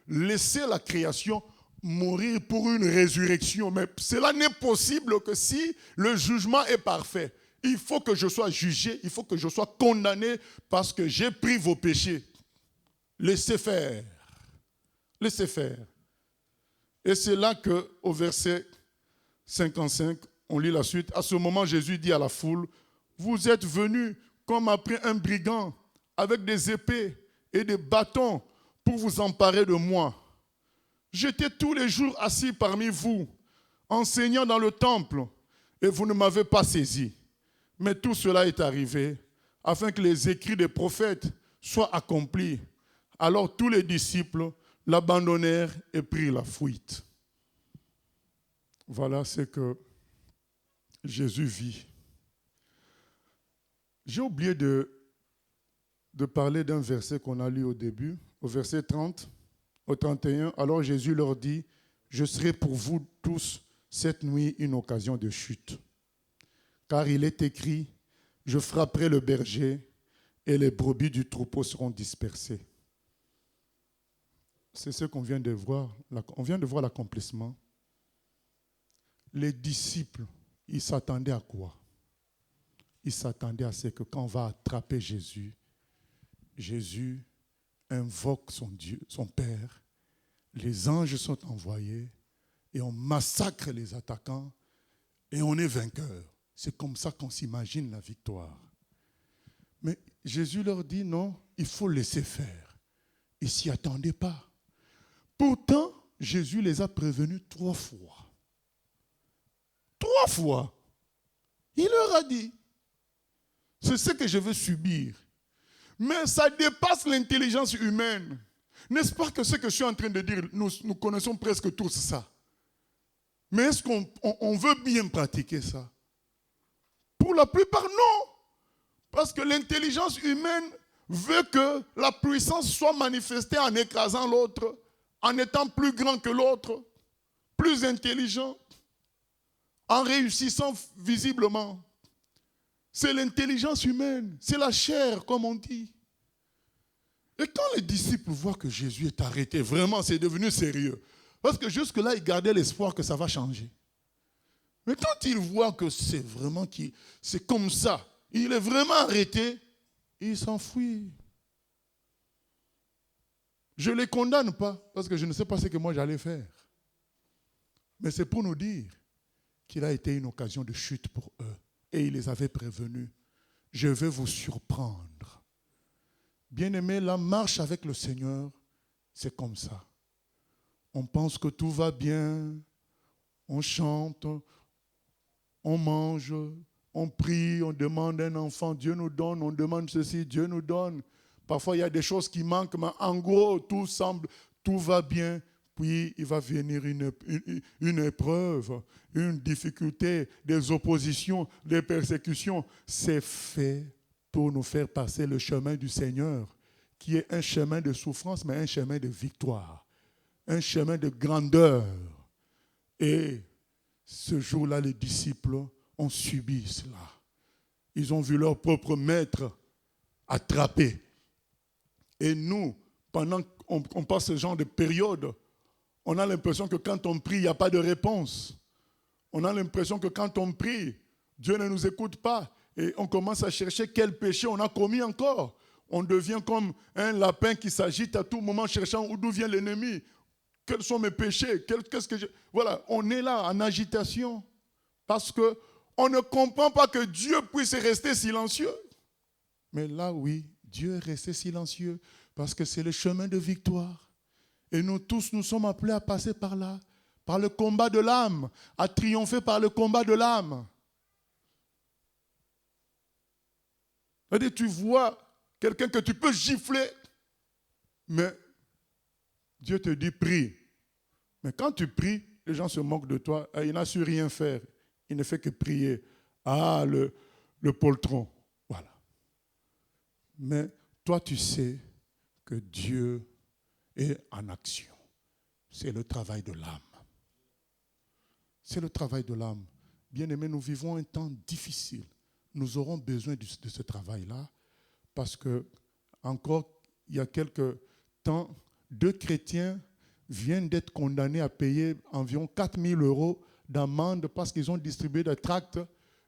Speaker 2: laisser la création mourir pour une résurrection. Mais cela n'est possible que si le jugement est parfait. il faut que je sois jugé, il faut que je sois condamné parce que j'ai pris vos péchés. Laissez faire. Laissez faire. Et c'est là qu'au verset 55, on lit la suite. À ce moment, Jésus dit à la foule, vous êtes venus comme après un brigand, avec des épées et des bâtons pour vous emparer de moi. J'étais tous les jours assis parmi vous, enseignant dans le temple, et vous ne m'avez pas saisi. Mais tout cela est arrivé afin que les écrits des prophètes soient accomplis. Alors tous les disciples l'abandonnèrent et prirent la fuite. Voilà ce que Jésus vit. J'ai oublié de parler d'un verset qu'on a lu au début, au verset 30, au 31. Alors Jésus leur dit, « Je serai pour vous tous cette nuit une occasion de chute. Car il est écrit, je frapperai le berger et les brebis du troupeau seront dispersées. » C'est ce qu'on vient de voir. On vient de voir l'accomplissement. Les disciples, ils s'attendaient à quoi? Ils s'attendaient à ce que quand on va attraper Jésus, Jésus invoque son Dieu, son Père, les anges sont envoyés et on massacre les attaquants et on est vainqueur. C'est comme ça qu'on s'imagine la victoire. Mais Jésus leur dit non, il faut laisser faire. Ils ne s'y attendaient pas. Pourtant, Jésus les a prévenus 3 fois. 3 fois. Il leur a dit, c'est ce que je veux subir. Mais ça dépasse l'intelligence humaine. N'est-ce pas que ce que je suis en train de dire, nous connaissons presque tous ça. Mais est-ce qu'on veut bien pratiquer ça? Pour la plupart, non. Parce que l'intelligence humaine veut que la puissance soit manifestée en écrasant l'autre, en étant plus grand que l'autre, plus intelligent, en réussissant visiblement. C'est l'intelligence humaine, c'est la chair, comme on dit. Et quand les disciples voient que Jésus est arrêté, vraiment, c'est devenu sérieux. Parce que jusque-là, ils gardaient l'espoir que ça va changer. Mais quand ils voient que c'est vraiment c'est comme ça, il est vraiment arrêté, ils s'enfuient. Je ne les condamne pas, parce que je ne sais pas ce que moi j'allais faire. Mais c'est pour nous dire qu'il a été une occasion de chute pour eux. Et il les avait prévenus. Je vais vous surprendre. Bien-aimés, la marche avec le Seigneur, c'est comme ça. On pense que tout va bien, on chante, on mange, on prie, on demande un enfant, Dieu nous donne, on demande ceci, Dieu nous donne. Parfois, il y a des choses qui manquent, mais en gros, tout va bien. Puis, il va venir une épreuve, une difficulté, des oppositions, des persécutions. C'est fait pour nous faire passer le chemin du Seigneur, qui est un chemin de souffrance, mais un chemin de victoire, un chemin de grandeur. Et ce jour-là, les disciples ont subi cela. Ils ont vu leur propre maître attrapé. Et nous, pendant qu'on passe ce genre de période, on a l'impression que quand on prie, il n'y a pas de réponse. On a l'impression que quand on prie, Dieu ne nous écoute pas. Et on commence à chercher quel péché on a commis encore. On devient comme un lapin qui s'agite à tout moment cherchant d'où vient l'ennemi. Quels sont mes péchés? Voilà, on est là en agitation. Parce qu'on ne comprend pas que Dieu puisse rester silencieux. Mais là, oui, Dieu est resté silencieux parce que c'est le chemin de victoire. Et nous tous, nous sommes appelés à passer par là, par le combat de l'âme, à triompher par le combat de l'âme. C'est-à-dire, tu vois quelqu'un que tu peux gifler, mais Dieu te dit prie. Mais quand tu pries, les gens se moquent de toi. Il n'a su rien faire. Il ne fait que prier. Ah, le poltron. Voilà. Mais toi, tu sais que Dieu est en action. C'est le travail de l'âme. C'est le travail de l'âme. Bien-aimés, nous vivons un temps difficile. Nous aurons besoin de ce travail-là parce que, encore, il y a quelques temps, 2 chrétiens viennent d'être condamnés à payer environ 4 000 € d'amende parce qu'ils ont distribué des tracts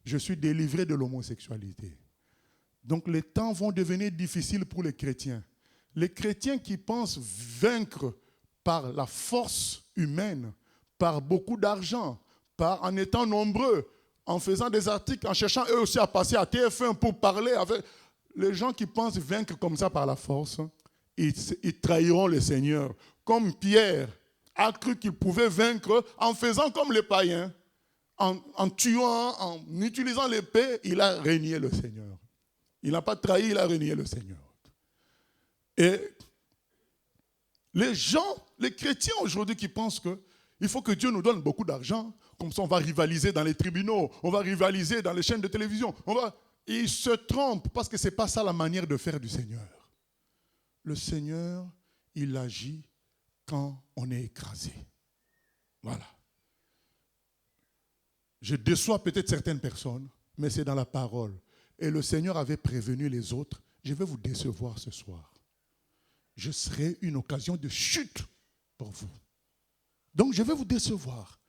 Speaker 2: je suis délivré de l'homosexualité. Donc les temps vont devenir difficiles pour les chrétiens. Les chrétiens qui pensent vaincre par la force humaine, par beaucoup d'argent, en étant nombreux, en faisant des articles, en cherchant eux aussi à passer à TF1 pour parler avec les gens qui pensent vaincre comme ça par la force, ils trahiront le Seigneur. Comme Pierre a cru qu'il pouvait vaincre en faisant comme les païens, en tuant, en utilisant l'épée, il a renié le Seigneur. Il n'a pas trahi, il a renié le Seigneur. Et les gens, les chrétiens aujourd'hui qui pensent qu'il faut que Dieu nous donne beaucoup d'argent, comme ça on va rivaliser dans les tribunaux, on va rivaliser dans les chaînes de télévision. Ils se trompent parce que ce n'est pas ça la manière de faire du Seigneur. Le Seigneur, il agit quand on est écrasé. Voilà. Je déçois peut-être certaines personnes, mais c'est dans la parole. Et le Seigneur avait prévenu les autres, je vais vous décevoir ce soir. Je serai une occasion de chute pour vous. Donc je vais vous décevoir.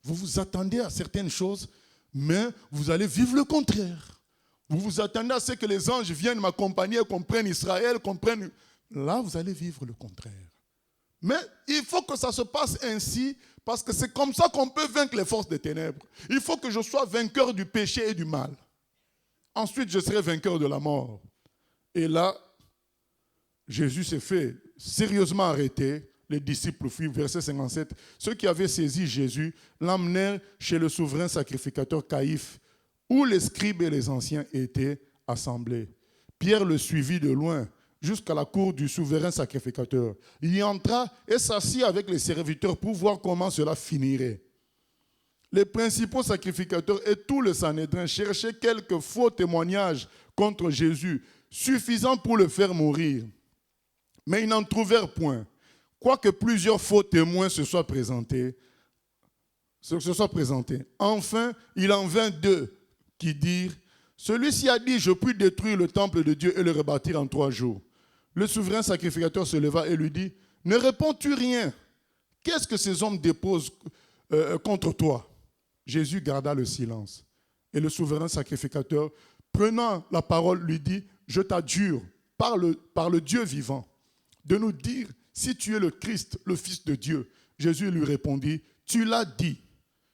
Speaker 2: Vous vous attendez à certaines choses, mais vous allez vivre le contraire. Vous vous attendez à ce que les anges viennent m'accompagner, qu'on prenne Israël, qu'on prenne... Là, vous allez vivre le contraire. Mais il faut que ça se passe ainsi, parce que c'est comme ça qu'on peut vaincre les forces des ténèbres. Il faut que je sois vainqueur du péché et du mal. Ensuite, je serai vainqueur de la mort. Et là, Jésus s'est fait sérieusement arrêter. Les disciples fuient, verset 57. Ceux qui avaient saisi Jésus l'emmenèrent chez le souverain sacrificateur Caïphe, où les scribes et les anciens étaient assemblés. Pierre le suivit de loin jusqu'à la cour du souverain sacrificateur. Il y entra et s'assit avec les serviteurs pour voir comment cela finirait. Les principaux sacrificateurs et tout le Sanhédrin cherchaient quelques faux témoignages contre Jésus, suffisants pour le faire mourir. Mais ils n'en trouvèrent point. Quoique plusieurs faux témoins se soient présentés. Enfin, il en vint deux qui dirent, « Celui-ci a dit, je puis détruire le temple de Dieu et le rebâtir en 3 jours. » Le souverain sacrificateur se leva et lui dit, « Ne réponds-tu rien? Qu'est-ce que ces hommes déposent contre toi ?» Jésus garda le silence. Et le souverain sacrificateur, prenant la parole, lui dit, « Je t'adjure, par le Dieu vivant, de nous dire si tu es le Christ, le Fils de Dieu. » Jésus lui répondit, « Tu l'as dit.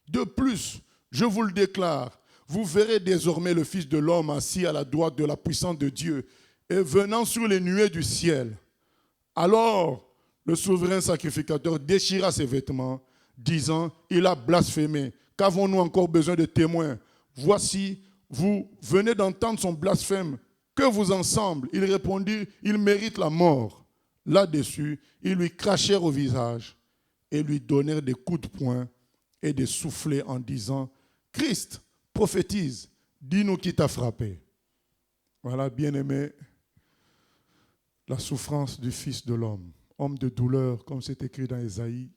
Speaker 2: De plus, je vous le déclare, vous verrez désormais le Fils de l'homme assis à la droite de la puissance de Dieu et venant sur les nuées du ciel. » Alors, le souverain sacrificateur déchira ses vêtements, disant, « Il a blasphémé. Qu'avons-nous encore besoin de témoins? Voici, vous venez d'entendre son blasphème. Que vous en semble? » Il répondit, « Il mérite la mort. » Là-dessus, ils lui crachèrent au visage et lui donnèrent des coups de poing et des soufflets en disant, « Christ, prophétise, dis-nous qui t'a frappé. » Voilà, bien-aimé, la souffrance du Fils de l'homme, homme de douleur, comme c'est écrit dans Ésaïe.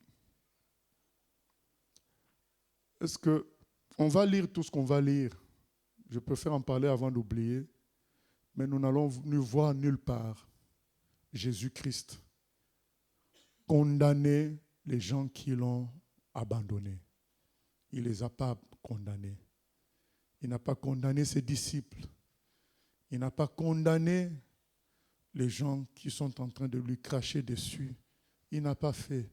Speaker 2: Est-ce qu'on va lire tout ce qu'on va lire? Je préfère en parler avant d'oublier, mais nous n'allons voir nulle part Jésus-Christ condamner les gens qui l'ont abandonné. Il ne les a pas condamnés. Il n'a pas condamné ses disciples. Il n'a pas condamné les gens qui sont en train de lui cracher dessus. Il n'a pas fait.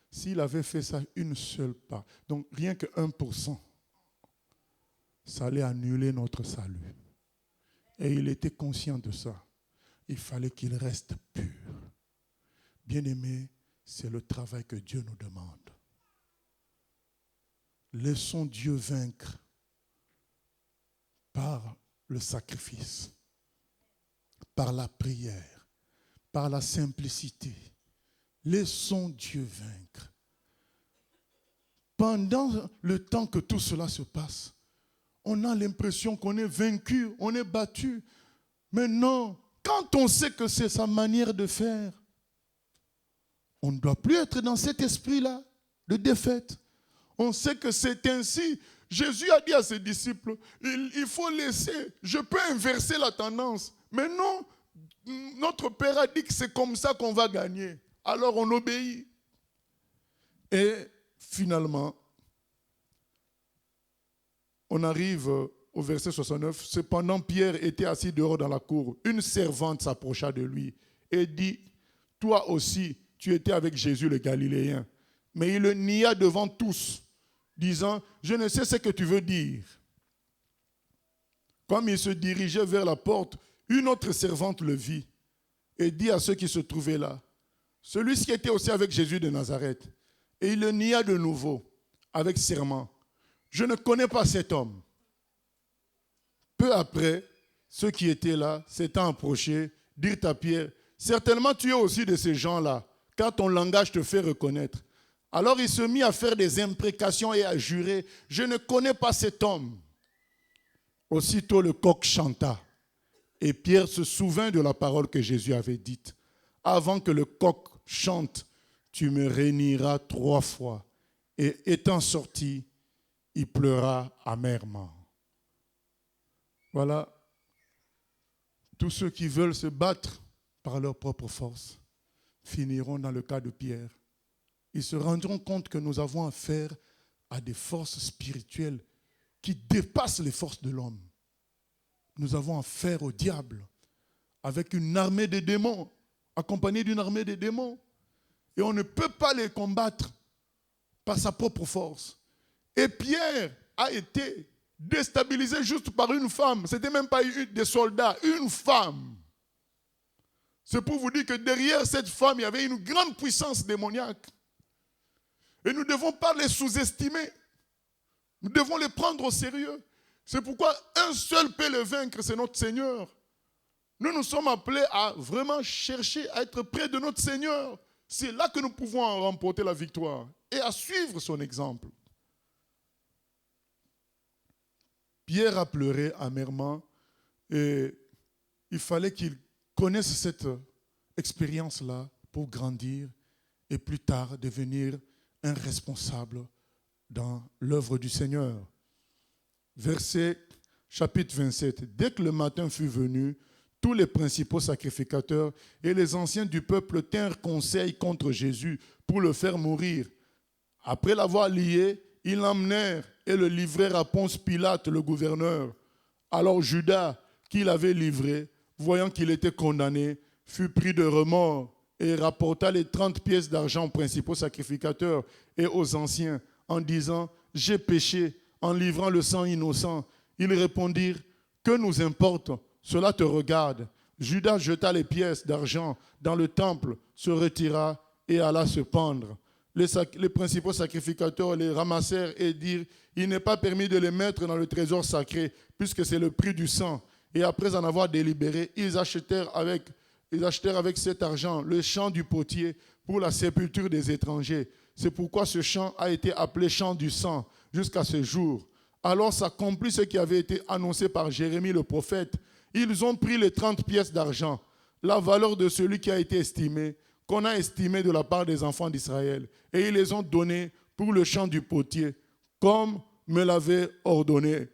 Speaker 2: S'il avait fait ça une seule part, donc rien que 1%, ça allait annuler notre salut. Et il était conscient de ça. Il fallait qu'il reste pur. Bien-aimé, c'est le travail que Dieu nous demande. Laissons Dieu vaincre par le sacrifice, par la prière, par la simplicité. Laissons Dieu vaincre. Pendant le temps que tout cela se passe, on a l'impression qu'on est vaincu, on est battu. Mais non, quand on sait que c'est sa manière de faire, on ne doit plus être dans cet esprit-là de défaite. On sait que c'est ainsi. Jésus a dit à ses disciples, il faut laisser, je peux inverser la tendance. Mais non, notre Père a dit que c'est comme ça qu'on va gagner. Alors on obéit. Et finalement, on arrive au verset 69, « Cependant, Pierre était assis dehors dans la cour. Une servante s'approcha de lui et dit, « Toi aussi, tu étais avec Jésus le Galiléen. » Mais il le nia devant tous, disant, « Je ne sais ce que tu veux dire. » Comme il se dirigeait vers la porte, une autre servante le vit et dit à ceux qui se trouvaient là, « Celui-ci était aussi avec Jésus de Nazareth. » Et il le nia de nouveau, avec serment, « Je ne connais pas cet homme. » Peu après, ceux qui étaient là, s'étant approchés, dirent à Pierre, « Certainement tu es aussi de ces gens-là, car ton langage te fait reconnaître. » Alors il se mit à faire des imprécations et à jurer, « Je ne connais pas cet homme. » Aussitôt le coq chanta, et Pierre se souvint de la parole que Jésus avait dite. « Avant que le coq chante, tu me réuniras 3 fois. » Et étant sorti, il pleura amèrement. Voilà, tous ceux qui veulent se battre par leur propre force finiront dans le cas de Pierre. Ils se rendront compte que nous avons affaire à des forces spirituelles qui dépassent les forces de l'homme. Nous avons affaire au diable avec une armée de démons, accompagnée d'une armée de démons. Et on ne peut pas les combattre par sa propre force. Et Pierre a été déstabilisé juste par une femme. Ce n'était même pas des soldats, une femme. C'est pour vous dire que derrière cette femme, il y avait une grande puissance démoniaque. Et nous ne devons pas les sous-estimer. Nous devons les prendre au sérieux. C'est pourquoi un seul peut le vaincre, c'est notre Seigneur. Nous sommes appelés à vraiment chercher à être près de notre Seigneur. C'est là que nous pouvons en remporter la victoire et à suivre son exemple. Pierre a pleuré amèrement et il fallait qu'il connaisse cette expérience-là pour grandir et plus tard devenir un responsable dans l'œuvre du Seigneur. Verset chapitre 27. Dès que le matin fut venu, tous les principaux sacrificateurs et les anciens du peuple tinrent conseil contre Jésus pour le faire mourir. Après l'avoir lié, ils l'emmenèrent et le livrèrent à Ponce Pilate, le gouverneur. Alors Judas, qui l'avait livré, voyant qu'il était condamné, fut pris de remords et rapporta les 30 pièces d'argent aux principaux sacrificateurs et aux anciens, en disant « J'ai péché en livrant le sang innocent. » Ils répondirent « Que nous importe ? Cela te regarde. » Judas jeta les pièces d'argent dans le temple, se retira et alla se pendre. Les principaux sacrificateurs les ramassèrent et dirent « Il n'est pas permis de les mettre dans le trésor sacré, puisque c'est le prix du sang. » Et après en avoir délibéré, ils achetèrent avec cet argent le champ du potier pour la sépulture des étrangers. C'est pourquoi ce champ a été appelé champ du sang jusqu'à ce jour. Alors s'accomplit ce qui avait été annoncé par Jérémie le prophète. Ils ont pris les 30 pièces d'argent, la valeur de celui qui a été estimé, qu'on a estimé de la part des enfants d'Israël, et ils les ont donnés pour le champ du potier, comme me l'avait ordonné,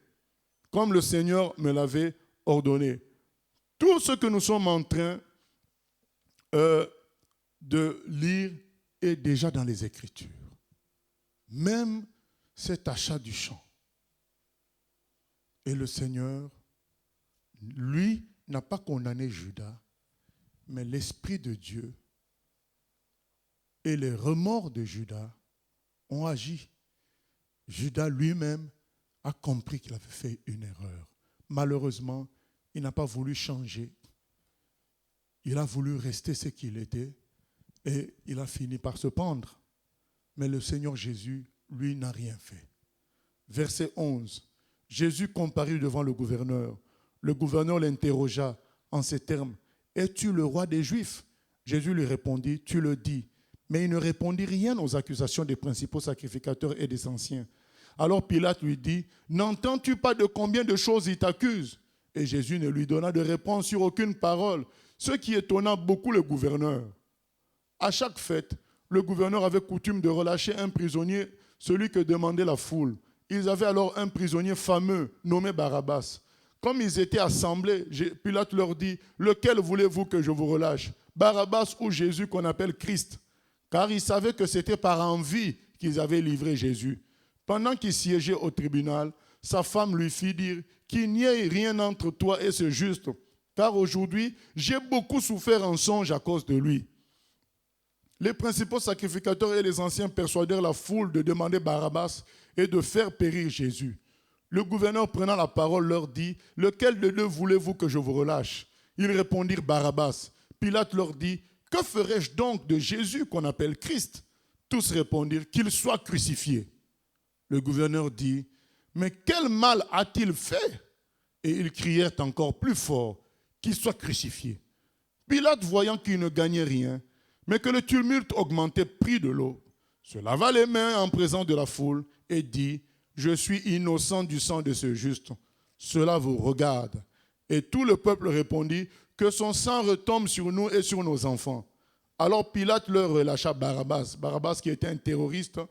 Speaker 2: comme le Seigneur me l'avait ordonné. Tout ce que nous sommes en train de lire est déjà dans les Écritures. Même cet achat du champ. Et le Seigneur, lui, n'a pas condamné Judas, mais l'Esprit de Dieu et les remords de Judas ont agi. Judas lui-même a compris qu'il avait fait une erreur. Malheureusement, il n'a pas voulu changer. Il a voulu rester ce qu'il était et il a fini par se pendre. Mais le Seigneur Jésus, lui, n'a rien fait. Verset 11. Jésus comparut devant le gouverneur. Le gouverneur l'interrogea en ces termes. « Es-tu le roi des Juifs ?» Jésus lui répondit, « Tu le dis. » Mais il ne répondit rien aux accusations des principaux sacrificateurs et des anciens. Alors Pilate lui dit, « N'entends-tu pas de combien de choses il t'accuse ?» Et Jésus ne lui donna de réponse sur aucune parole, ce qui étonna beaucoup le gouverneur. À chaque fête, le gouverneur avait coutume de relâcher un prisonnier, celui que demandait la foule. Ils avaient alors un prisonnier fameux nommé Barabbas. Comme ils étaient assemblés, Pilate leur dit, « Lequel voulez-vous que je vous relâche, Barabbas ou Jésus qu'on appelle Christ ?» Car ils savaient que c'était par envie qu'ils avaient livré Jésus. Pendant qu'ils siégeaient au tribunal, sa femme lui fit dire qu'il n'y ait rien entre toi et ce juste, car aujourd'hui, j'ai beaucoup souffert en songe à cause de lui. Les principaux sacrificateurs et les anciens persuadèrent la foule de demander Barabbas et de faire périr Jésus. Le gouverneur, prenant la parole, leur dit « Lequel de deux voulez-vous que je vous relâche ?» Ils répondirent « Barabbas ». Pilate leur dit « Que ferai-je donc de Jésus qu'on appelle Christ ?» Tous répondirent « Qu'il soit crucifié ». Le gouverneur dit « Mais quel mal a-t-il fait ?» Et ils crièrent encore plus fort « Qu'il soit crucifié ». Pilate, voyant qu'il ne gagnait rien, mais que le tumulte augmentait, prit de l'eau, se lava les mains en présence de la foule et dit « Je suis innocent du sang de ce juste. Cela vous regarde. » Et tout le peuple répondit « Que son sang retombe sur nous et sur nos enfants. » Alors Pilate leur relâcha Barabbas. Barabbas qui était un terroriste,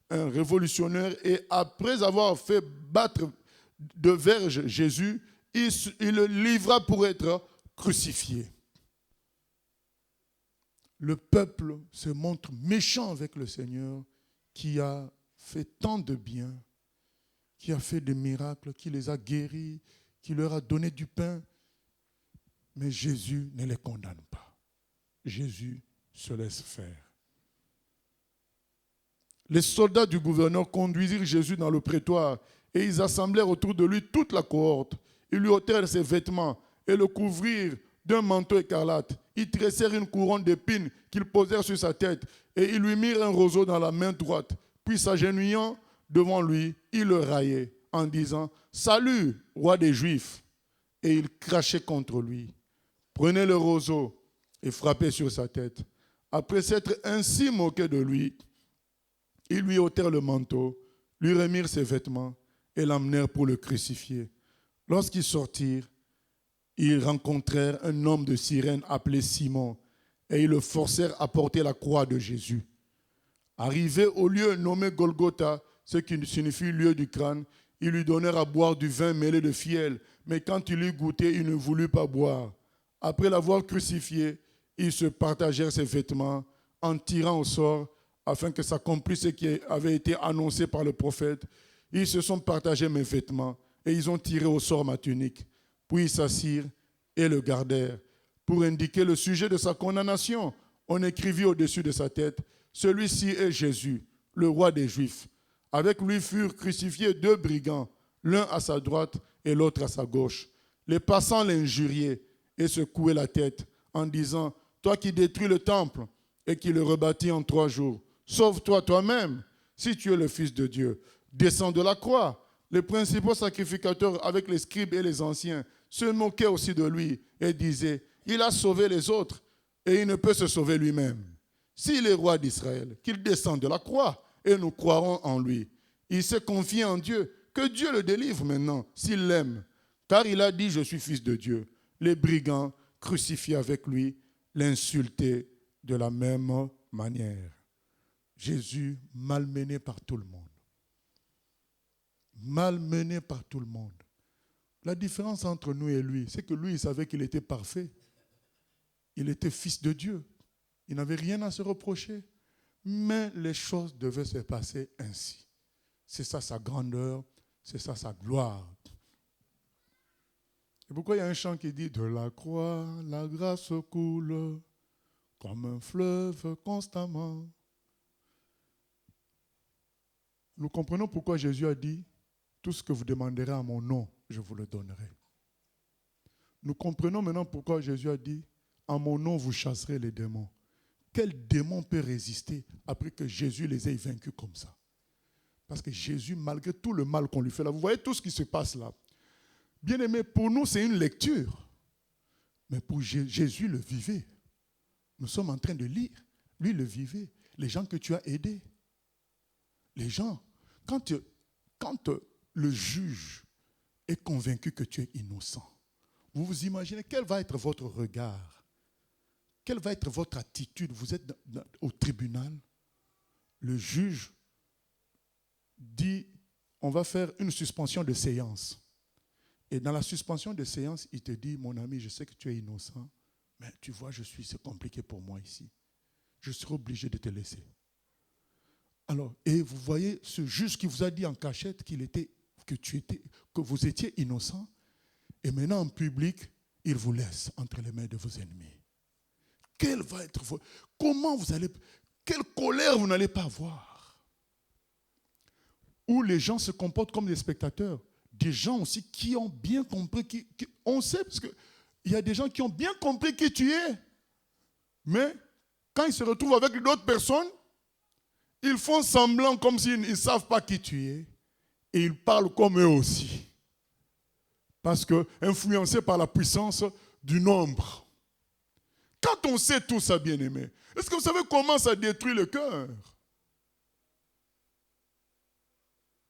Speaker 2: un révolutionnaire, et après avoir fait battre de verge Jésus, il le livra pour être crucifié. Le peuple se montre méchant avec le Seigneur qui a fait tant de bien, qui a fait des miracles, qui les a guéris, qui leur a donné du pain. Mais Jésus ne les condamne pas. Jésus se laisse faire. Les soldats du gouverneur conduisirent Jésus dans le prétoire et ils assemblèrent autour de lui toute la cohorte. Ils lui ôtèrent ses vêtements et le couvrirent d'un manteau écarlate. Ils tressèrent une couronne d'épines qu'ils posèrent sur sa tête et ils lui mirent un roseau dans la main droite. Puis s'agenouillant devant lui, ils le raillaient en disant « Salut, roi des Juifs !» Et ils crachaient contre lui. Prenez le roseau et frappez sur sa tête. Après s'être ainsi moqués de lui, ils lui ôtèrent le manteau, lui remirent ses vêtements et l'emmenèrent pour le crucifier. Lorsqu'ils sortirent, ils rencontrèrent un homme de Cyrène appelé Simon et ils le forcèrent à porter la croix de Jésus. Arrivé au lieu nommé Golgotha, ce qui signifie lieu du crâne, ils lui donnèrent à boire du vin mêlé de fiel, mais quand il eut goûté, il ne voulut pas boire. Après l'avoir crucifié, ils se partagèrent ses vêtements en tirant au sort afin que s'accomplisse ce qui avait été annoncé par le prophète. Ils se sont partagés mes vêtements et ils ont tiré au sort ma tunique. Puis ils s'assirent et le gardèrent. Pour indiquer le sujet de sa condamnation, on écrivit au-dessus de sa tête « Celui-ci est Jésus, le roi des Juifs ». Avec lui furent crucifiés 2 brigands, l'un à sa droite et l'autre à sa gauche. Les passants l'injuriaient et secouaient la tête en disant « Toi qui détruis le temple et qui le rebâtis en 3 jours, sauve-toi toi-même, si tu es le Fils de Dieu. Descends de la croix. » Les principaux sacrificateurs avec les scribes et les anciens se moquaient aussi de lui et disaient « Il a sauvé les autres et il ne peut se sauver lui-même. S'il est roi d'Israël, qu'il descende de la croix et nous croirons en lui. Il s'est confié en Dieu, que Dieu le délivre maintenant s'il l'aime. Car il a dit « Je suis fils de Dieu ». Les brigands crucifiés avec lui l'insultaient de la même manière. Jésus malmené par tout le monde. Malmené par tout le monde. La différence entre nous et lui, c'est que lui, il savait qu'il était parfait. Il était fils de Dieu. Il n'avait rien à se reprocher. Mais les choses devaient se passer ainsi. C'est ça sa grandeur, c'est ça sa gloire. Et pourquoi il y a un chant qui dit « De la croix, la grâce coule comme un fleuve constamment ». Nous comprenons pourquoi Jésus a dit « Tout ce que vous demanderez à mon nom, je vous le donnerai ». Nous comprenons maintenant pourquoi Jésus a dit « À mon nom, vous chasserez les démons ». Quel démon peut résister après que Jésus les ait vaincus comme ça? Parce que Jésus, malgré tout le mal qu'on lui fait là, vous voyez tout ce qui se passe là. Bien aimé, pour nous, c'est une lecture. Mais pour Jésus, le vivait. Nous sommes en train de lire. Lui, le vivait. Les gens que tu as aidés. Les gens, quand le juge est convaincu que tu es innocent, vous vous imaginez quel va être votre regard? Quelle va être votre attitude? Vous êtes au tribunal. Le juge dit, on va faire une suspension de séance. Et dans la suspension de séance, il te dit, mon ami, je sais que tu es innocent, mais tu vois, c'est compliqué pour moi ici. Je serai obligé de te laisser. Alors, et vous voyez ce juge qui vous a dit en cachette qu'il était que vous étiez innocent, et maintenant en public, il vous laisse entre les mains de vos ennemis. Quelle va être quelle colère vous n'allez pas avoir? Où les gens se comportent comme des spectateurs. Des gens aussi qui ont bien compris, on sait, parce qu'il y a des gens qui ont bien compris qui tu es. Mais quand ils se retrouvent avec d'autres personnes, ils font semblant comme s'ils ne savent pas qui tu es. Et ils parlent comme eux aussi. Parce que, influencés par la puissance du nombre. Quand on sait tout ça, bien-aimé, est-ce que vous savez comment ça détruit le cœur?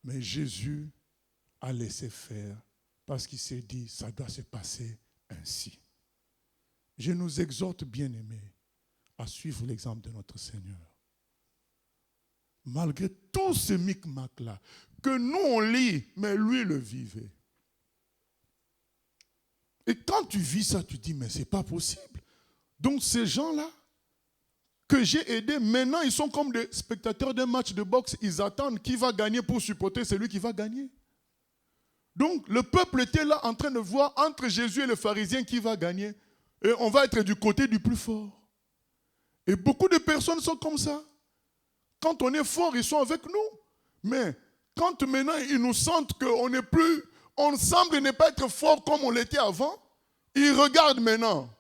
Speaker 2: Mais Jésus a laissé faire parce qu'il s'est dit, ça doit se passer ainsi. Je nous exhorte, bien-aimés, à suivre l'exemple de notre Seigneur. Malgré tout ce micmac-là, que nous on lit, mais lui le vivait. Et quand tu vis ça, tu dis, mais c'est pas possible. Donc ces gens-là, que j'ai aidés, maintenant ils sont comme des spectateurs d'un match de boxe, ils attendent qui va gagner pour supporter celui qui va gagner. Donc le peuple était là en train de voir entre Jésus et le pharisien qui va gagner. Et on va être du côté du plus fort. Et beaucoup de personnes sont comme ça. Quand on est fort, ils sont avec nous. Mais quand maintenant ils nous sentent qu'on n'est plus, on semble ne pas être fort comme on l'était avant, ils regardent maintenant,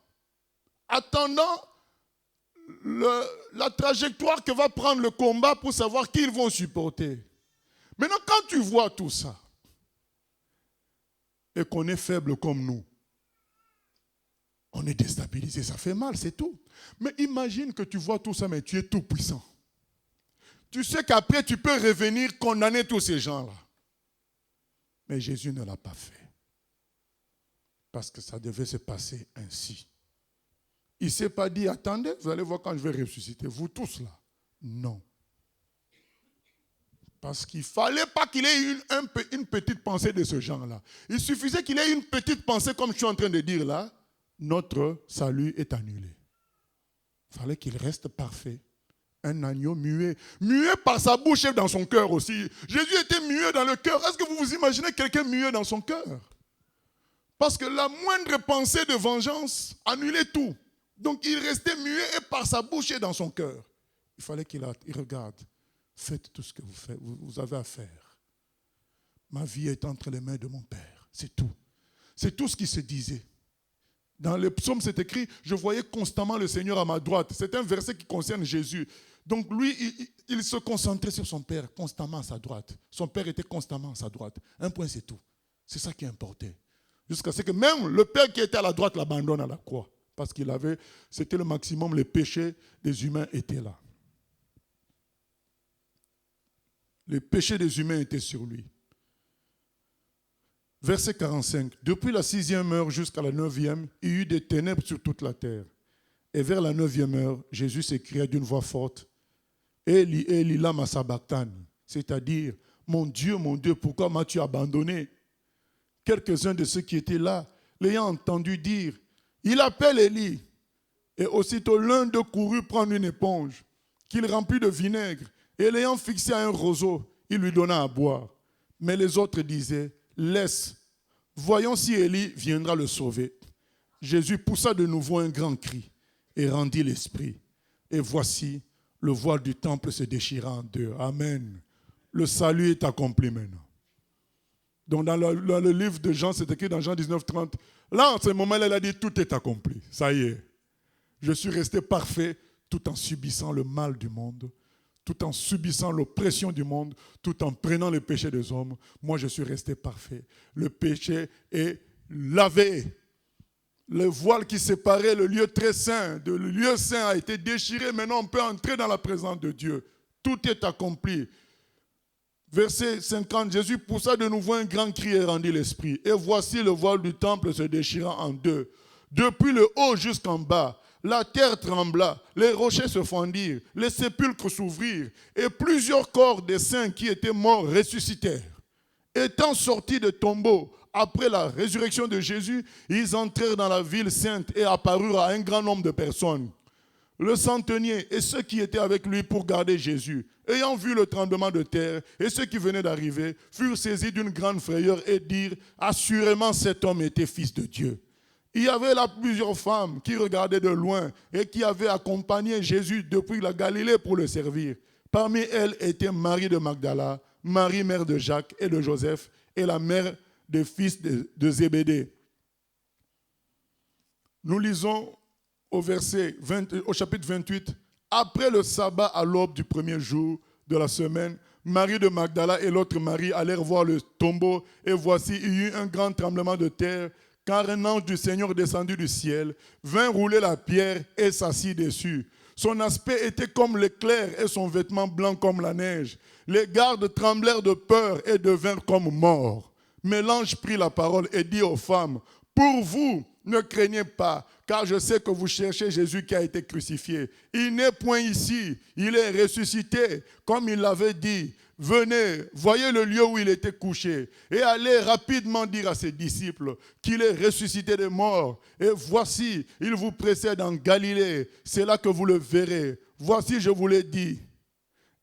Speaker 2: attendant la trajectoire que va prendre le combat pour savoir qui ils vont supporter. Maintenant, quand tu vois tout ça, et qu'on est faible comme nous, on est déstabilisé, ça fait mal, c'est tout. Mais imagine que tu vois tout ça, mais tu es tout puissant. Tu sais qu'après, tu peux revenir condamner tous ces gens-là. Mais Jésus ne l'a pas fait. Parce que ça devait se passer ainsi. Il ne s'est pas dit, attendez, vous allez voir quand je vais ressusciter, vous tous là. Non. Parce qu'il ne fallait pas qu'il ait une petite pensée de ce genre-là. Il suffisait qu'il ait une petite pensée, comme je suis en train de dire là, notre salut est annulé. Il fallait qu'il reste parfait. Un agneau muet. Muet par sa bouche et dans son cœur aussi. Jésus était muet dans le cœur. Est-ce que vous vous imaginez quelqu'un muet dans son cœur? Parce que la moindre pensée de vengeance annulait tout. Donc il restait muet et par sa bouche et dans son cœur. Il fallait qu'il regarde. Faites tout ce que vous avez à faire. Ma vie est entre les mains de mon Père. C'est tout. C'est tout ce qui se disait. Dans les psaumes, c'est écrit, je voyais constamment le Seigneur à ma droite. C'est un verset qui concerne Jésus. Donc lui, il se concentrait sur son Père constamment à sa droite. Son Père était constamment à sa droite. Un point, c'est tout. C'est ça qui importait. Jusqu'à ce que même le Père qui était à la droite l'abandonne à la croix. Parce qu'il avait, c'était le maximum, les péchés des humains étaient là. Les péchés des humains étaient sur lui. Verset 45. Depuis la 6e heure jusqu'à la 9e, il y eut des ténèbres sur toute la terre. Et vers la 9e heure, Jésus s'écria d'une voix forte, Eli, Eli, lama sabachthani, c'est-à-dire, mon Dieu, pourquoi m'as-tu abandonné? Quelques-uns de ceux qui étaient là, l'ayant entendu dire, il appelle Eli. Et aussitôt l'un d'eux courut prendre une éponge, qu'il remplit de vinaigre, et l'ayant fixé à un roseau, il lui donna à boire. Mais les autres disaient, laisse, voyons si Élie viendra le sauver. Jésus poussa de nouveau un grand cri et rendit l'esprit. Et voici, le voile du temple se déchira en deux. Amen. Le salut est accompli maintenant. Donc dans le livre de Jean, c'est écrit dans Jean 19, 30. Là, en ce moment-là, il a dit, tout est accompli. Ça y est. Je suis resté parfait tout en subissant le mal du monde, tout en subissant l'oppression du monde, tout en prenant les péchés des hommes. Moi, je suis resté parfait. Le péché est lavé. Le voile qui séparait le lieu très saint, le lieu saint a été déchiré. Maintenant, on peut entrer dans la présence de Dieu. Tout est accompli. Verset 50, Jésus poussa de nouveau un grand cri et rendit l'esprit. Et voici le voile du temple se déchirant en deux. Depuis le haut jusqu'en bas, la terre trembla, les rochers se fendirent, les sépulcres s'ouvrirent, et plusieurs corps des saints qui étaient morts ressuscitèrent. Étant sortis de tombeaux, après la résurrection de Jésus, ils entrèrent dans la ville sainte et apparurent à un grand nombre de personnes. le centenier et ceux qui étaient avec lui pour garder Jésus, ayant vu le tremblement de terre et ceux qui venaient d'arriver, furent saisis d'une grande frayeur et dirent, assurément cet homme était fils de Dieu. Il y avait là plusieurs femmes qui regardaient de loin et qui avaient accompagné Jésus depuis la Galilée pour le servir. Parmi elles était Marie de Magdala, Marie mère de Jacques et de Joseph et la mère des fils de Zébédée. Nous lisons au chapitre 28, après le sabbat à l'aube du premier jour de la semaine, Marie de Magdala et l'autre Marie allèrent voir le tombeau et voici, il y eut un grand tremblement de terre car un ange du Seigneur descendu du ciel vint rouler la pierre et s'assit dessus. Son aspect était comme l'éclair et son vêtement blanc comme la neige. Les gardes tremblèrent de peur et devinrent comme morts. Mais l'ange prit la parole et dit aux femmes, « Pour vous, ne craignez pas, car je sais que vous cherchez Jésus qui a été crucifié. Il n'est point ici, il est ressuscité, comme il l'avait dit. Venez, voyez le lieu où il était couché, et allez rapidement dire à ses disciples qu'il est ressuscité des morts. Et voici, il vous précède en Galilée, c'est là que vous le verrez. Voici, je vous l'ai dit. »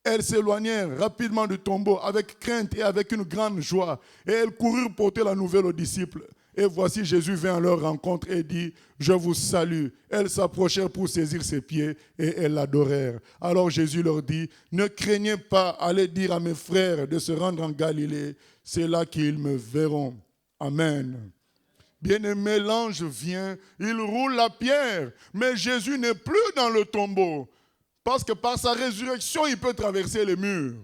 Speaker 2: Elles s'éloignèrent rapidement du tombeau avec crainte et avec une grande joie, et elles coururent porter la nouvelle aux disciples. Et voici Jésus vint à leur rencontre et dit, « Je vous salue. » Elles s'approchèrent pour saisir ses pieds et elles l'adorèrent. Alors Jésus leur dit, « Ne craignez pas, allez dire à mes frères de se rendre en Galilée. C'est là qu'ils me verront. » Amen. Bien-aimé, l'ange vient, il roule la pierre, mais Jésus n'est plus dans le tombeau. Parce que par sa résurrection, il peut traverser les murs.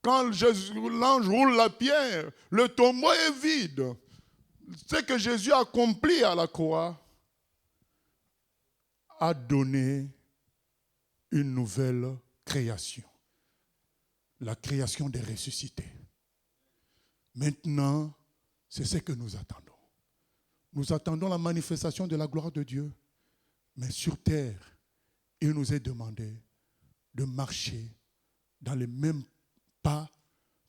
Speaker 2: Quand l'ange roule la pierre, le tombeau est vide. Ce que Jésus a accompli à la croix a donné une nouvelle création. La création des ressuscités. Maintenant, c'est ce que nous attendons. Nous attendons la manifestation de la gloire de Dieu. Mais sur terre, il nous est demandé de marcher dans les mêmes pas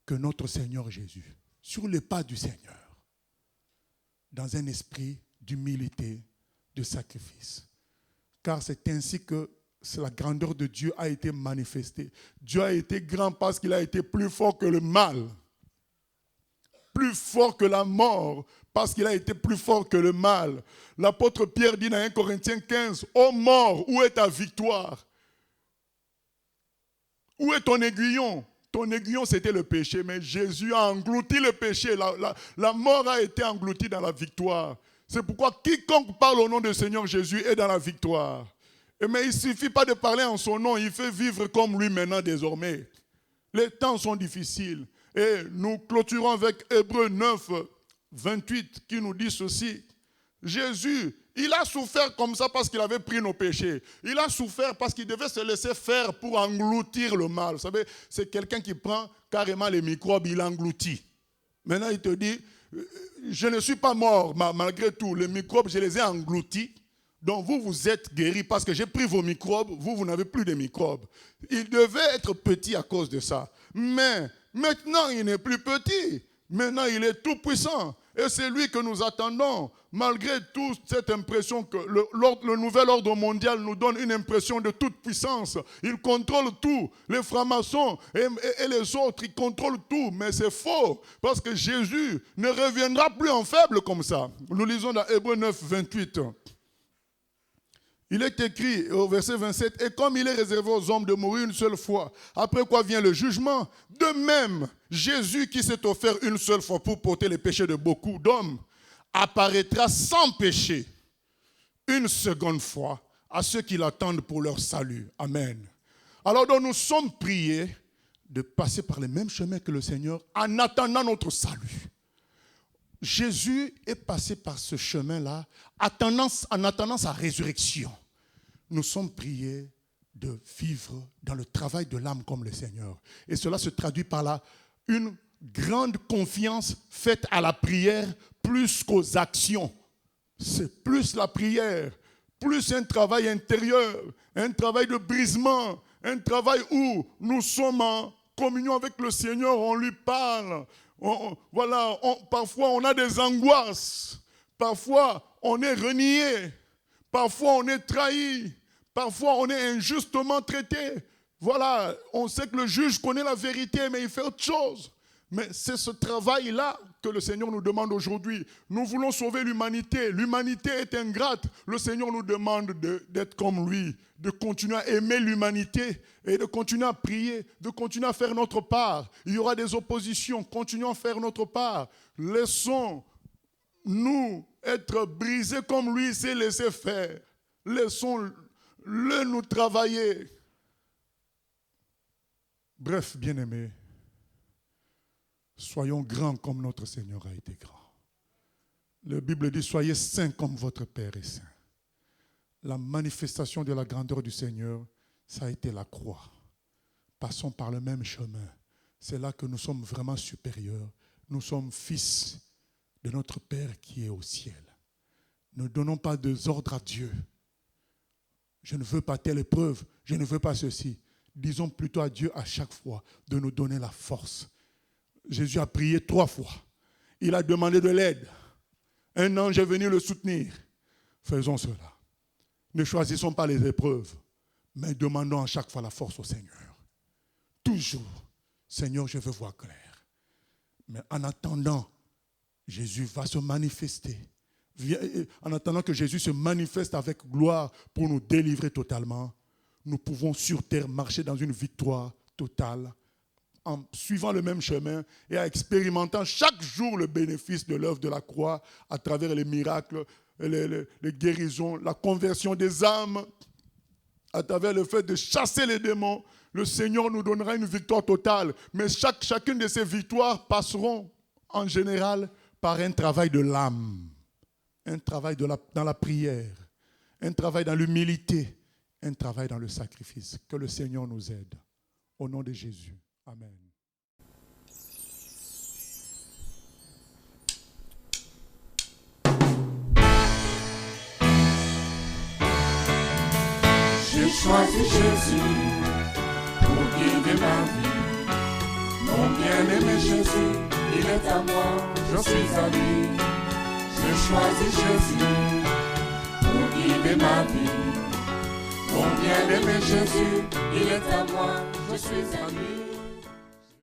Speaker 2: que notre Seigneur Jésus. Sur les pas du Seigneur. Dans un esprit d'humilité, de sacrifice. Car c'est ainsi que la grandeur de Dieu a été manifestée. Dieu a été grand parce qu'il a été plus fort que le mal. Plus fort que la mort parce qu'il a été plus fort que le mal. L'apôtre Pierre dit dans 1 Corinthiens 15, « Ô mort, où est ta victoire? Où est ton aiguillon? » Ton aiguillon, c'était le péché, mais Jésus a englouti le péché. La mort a été engloutie dans la victoire. C'est pourquoi quiconque parle au nom du Seigneur Jésus est dans la victoire. Mais il ne suffit pas de parler en son nom, il fait vivre comme lui maintenant désormais. Les temps sont difficiles. Et nous clôturons avec Hébreux 9, 28, qui nous dit ceci. Jésus, il a souffert comme ça parce qu'il avait pris nos péchés. Il a souffert parce qu'il devait se laisser faire pour engloutir le mal. Vous savez, c'est quelqu'un qui prend carrément les microbes, il engloutit. Maintenant, il te dit, je ne suis pas mort malgré tout. Les microbes, je les ai engloutis. Donc vous, vous êtes guéris parce que j'ai pris vos microbes. Vous n'avez plus de microbes. Il devait être petit à cause de ça. Mais maintenant, il n'est plus petit. Maintenant, il est tout puissant. Et c'est lui que nous attendons. Malgré toute cette impression que le nouvel ordre mondial nous donne une impression de toute puissance. Il contrôle tout. Les francs-maçons et les autres, ils contrôlent tout. Mais c'est faux. Parce que Jésus ne reviendra plus en faible comme ça. Nous lisons dans Hébreux 9, 28. Il est écrit au verset 27, « Et comme il est réservé aux hommes de mourir une seule fois, après quoi vient le jugement, de même, Jésus qui s'est offert une seule fois pour porter les péchés de beaucoup d'hommes, apparaîtra sans péché une seconde fois à ceux qui l'attendent pour leur salut. » Amen. Alors donc nous sommes priés de passer par les mêmes chemins que le Seigneur en attendant notre salut. Jésus est passé par ce chemin-là en attendant sa résurrection. Nous sommes priés de vivre dans le travail de l'âme comme le Seigneur. Et cela se traduit par une grande confiance faite à la prière plus qu'aux actions. C'est plus la prière, plus un travail intérieur, un travail de brisement, un travail où nous sommes en communion avec le Seigneur, on lui parle. Parfois on a des angoisses, parfois on est renié, parfois on est trahi, Parfois, on est injustement traité. Voilà, on sait que le juge connaît la vérité, mais il fait autre chose. Mais c'est ce travail-là que le Seigneur nous demande aujourd'hui. Nous voulons sauver l'humanité. L'humanité est ingrate. Le Seigneur nous demande d'être comme lui, de continuer à aimer l'humanité et de continuer à prier, de continuer à faire notre part. Il y aura des oppositions. Continuons à faire notre part. Laissons-nous être brisés comme lui s'est laissé faire. Laissons-le nous travailler. Bref, bien-aimés, soyons grands comme notre Seigneur a été grand. La Bible dit, soyez saints comme votre Père est saint. La manifestation de la grandeur du Seigneur, ça a été la croix. Passons par le même chemin. C'est là que nous sommes vraiment supérieurs. Nous sommes fils de notre Père qui est au ciel. Ne donnons pas des ordres à Dieu. Je ne veux pas telle épreuve, je ne veux pas ceci. Disons plutôt à Dieu à chaque fois de nous donner la force. Jésus a prié 3 fois. Il a demandé de l'aide. Un ange est venu le soutenir. Faisons cela. Ne choisissons pas les épreuves, mais demandons à chaque fois la force au Seigneur. Toujours, Seigneur, je veux voir clair. Mais en attendant, Jésus va se manifester. En attendant que Jésus se manifeste avec gloire pour nous délivrer totalement, nous pouvons sur terre marcher dans une victoire totale en suivant le même chemin et en expérimentant chaque jour le bénéfice de l'œuvre de la croix à travers les miracles, les guérisons, la conversion des âmes, à travers le fait de chasser les démons. Le Seigneur nous donnera une victoire totale. Mais chacune de ces victoires passeront en général par un travail de l'âme, un travail dans la prière, un travail dans l'humilité, un travail dans le sacrifice. Que le Seigneur nous aide. Au nom de Jésus. Amen.
Speaker 1: J'ai choisi Jésus pour guider ma vie. Mon bien-aimé Jésus, il est à moi, je suis à lui. J'ai choisi Jésus pour guider ma vie. Mon bien-aimé Jésus, il est à moi, je suis à lui.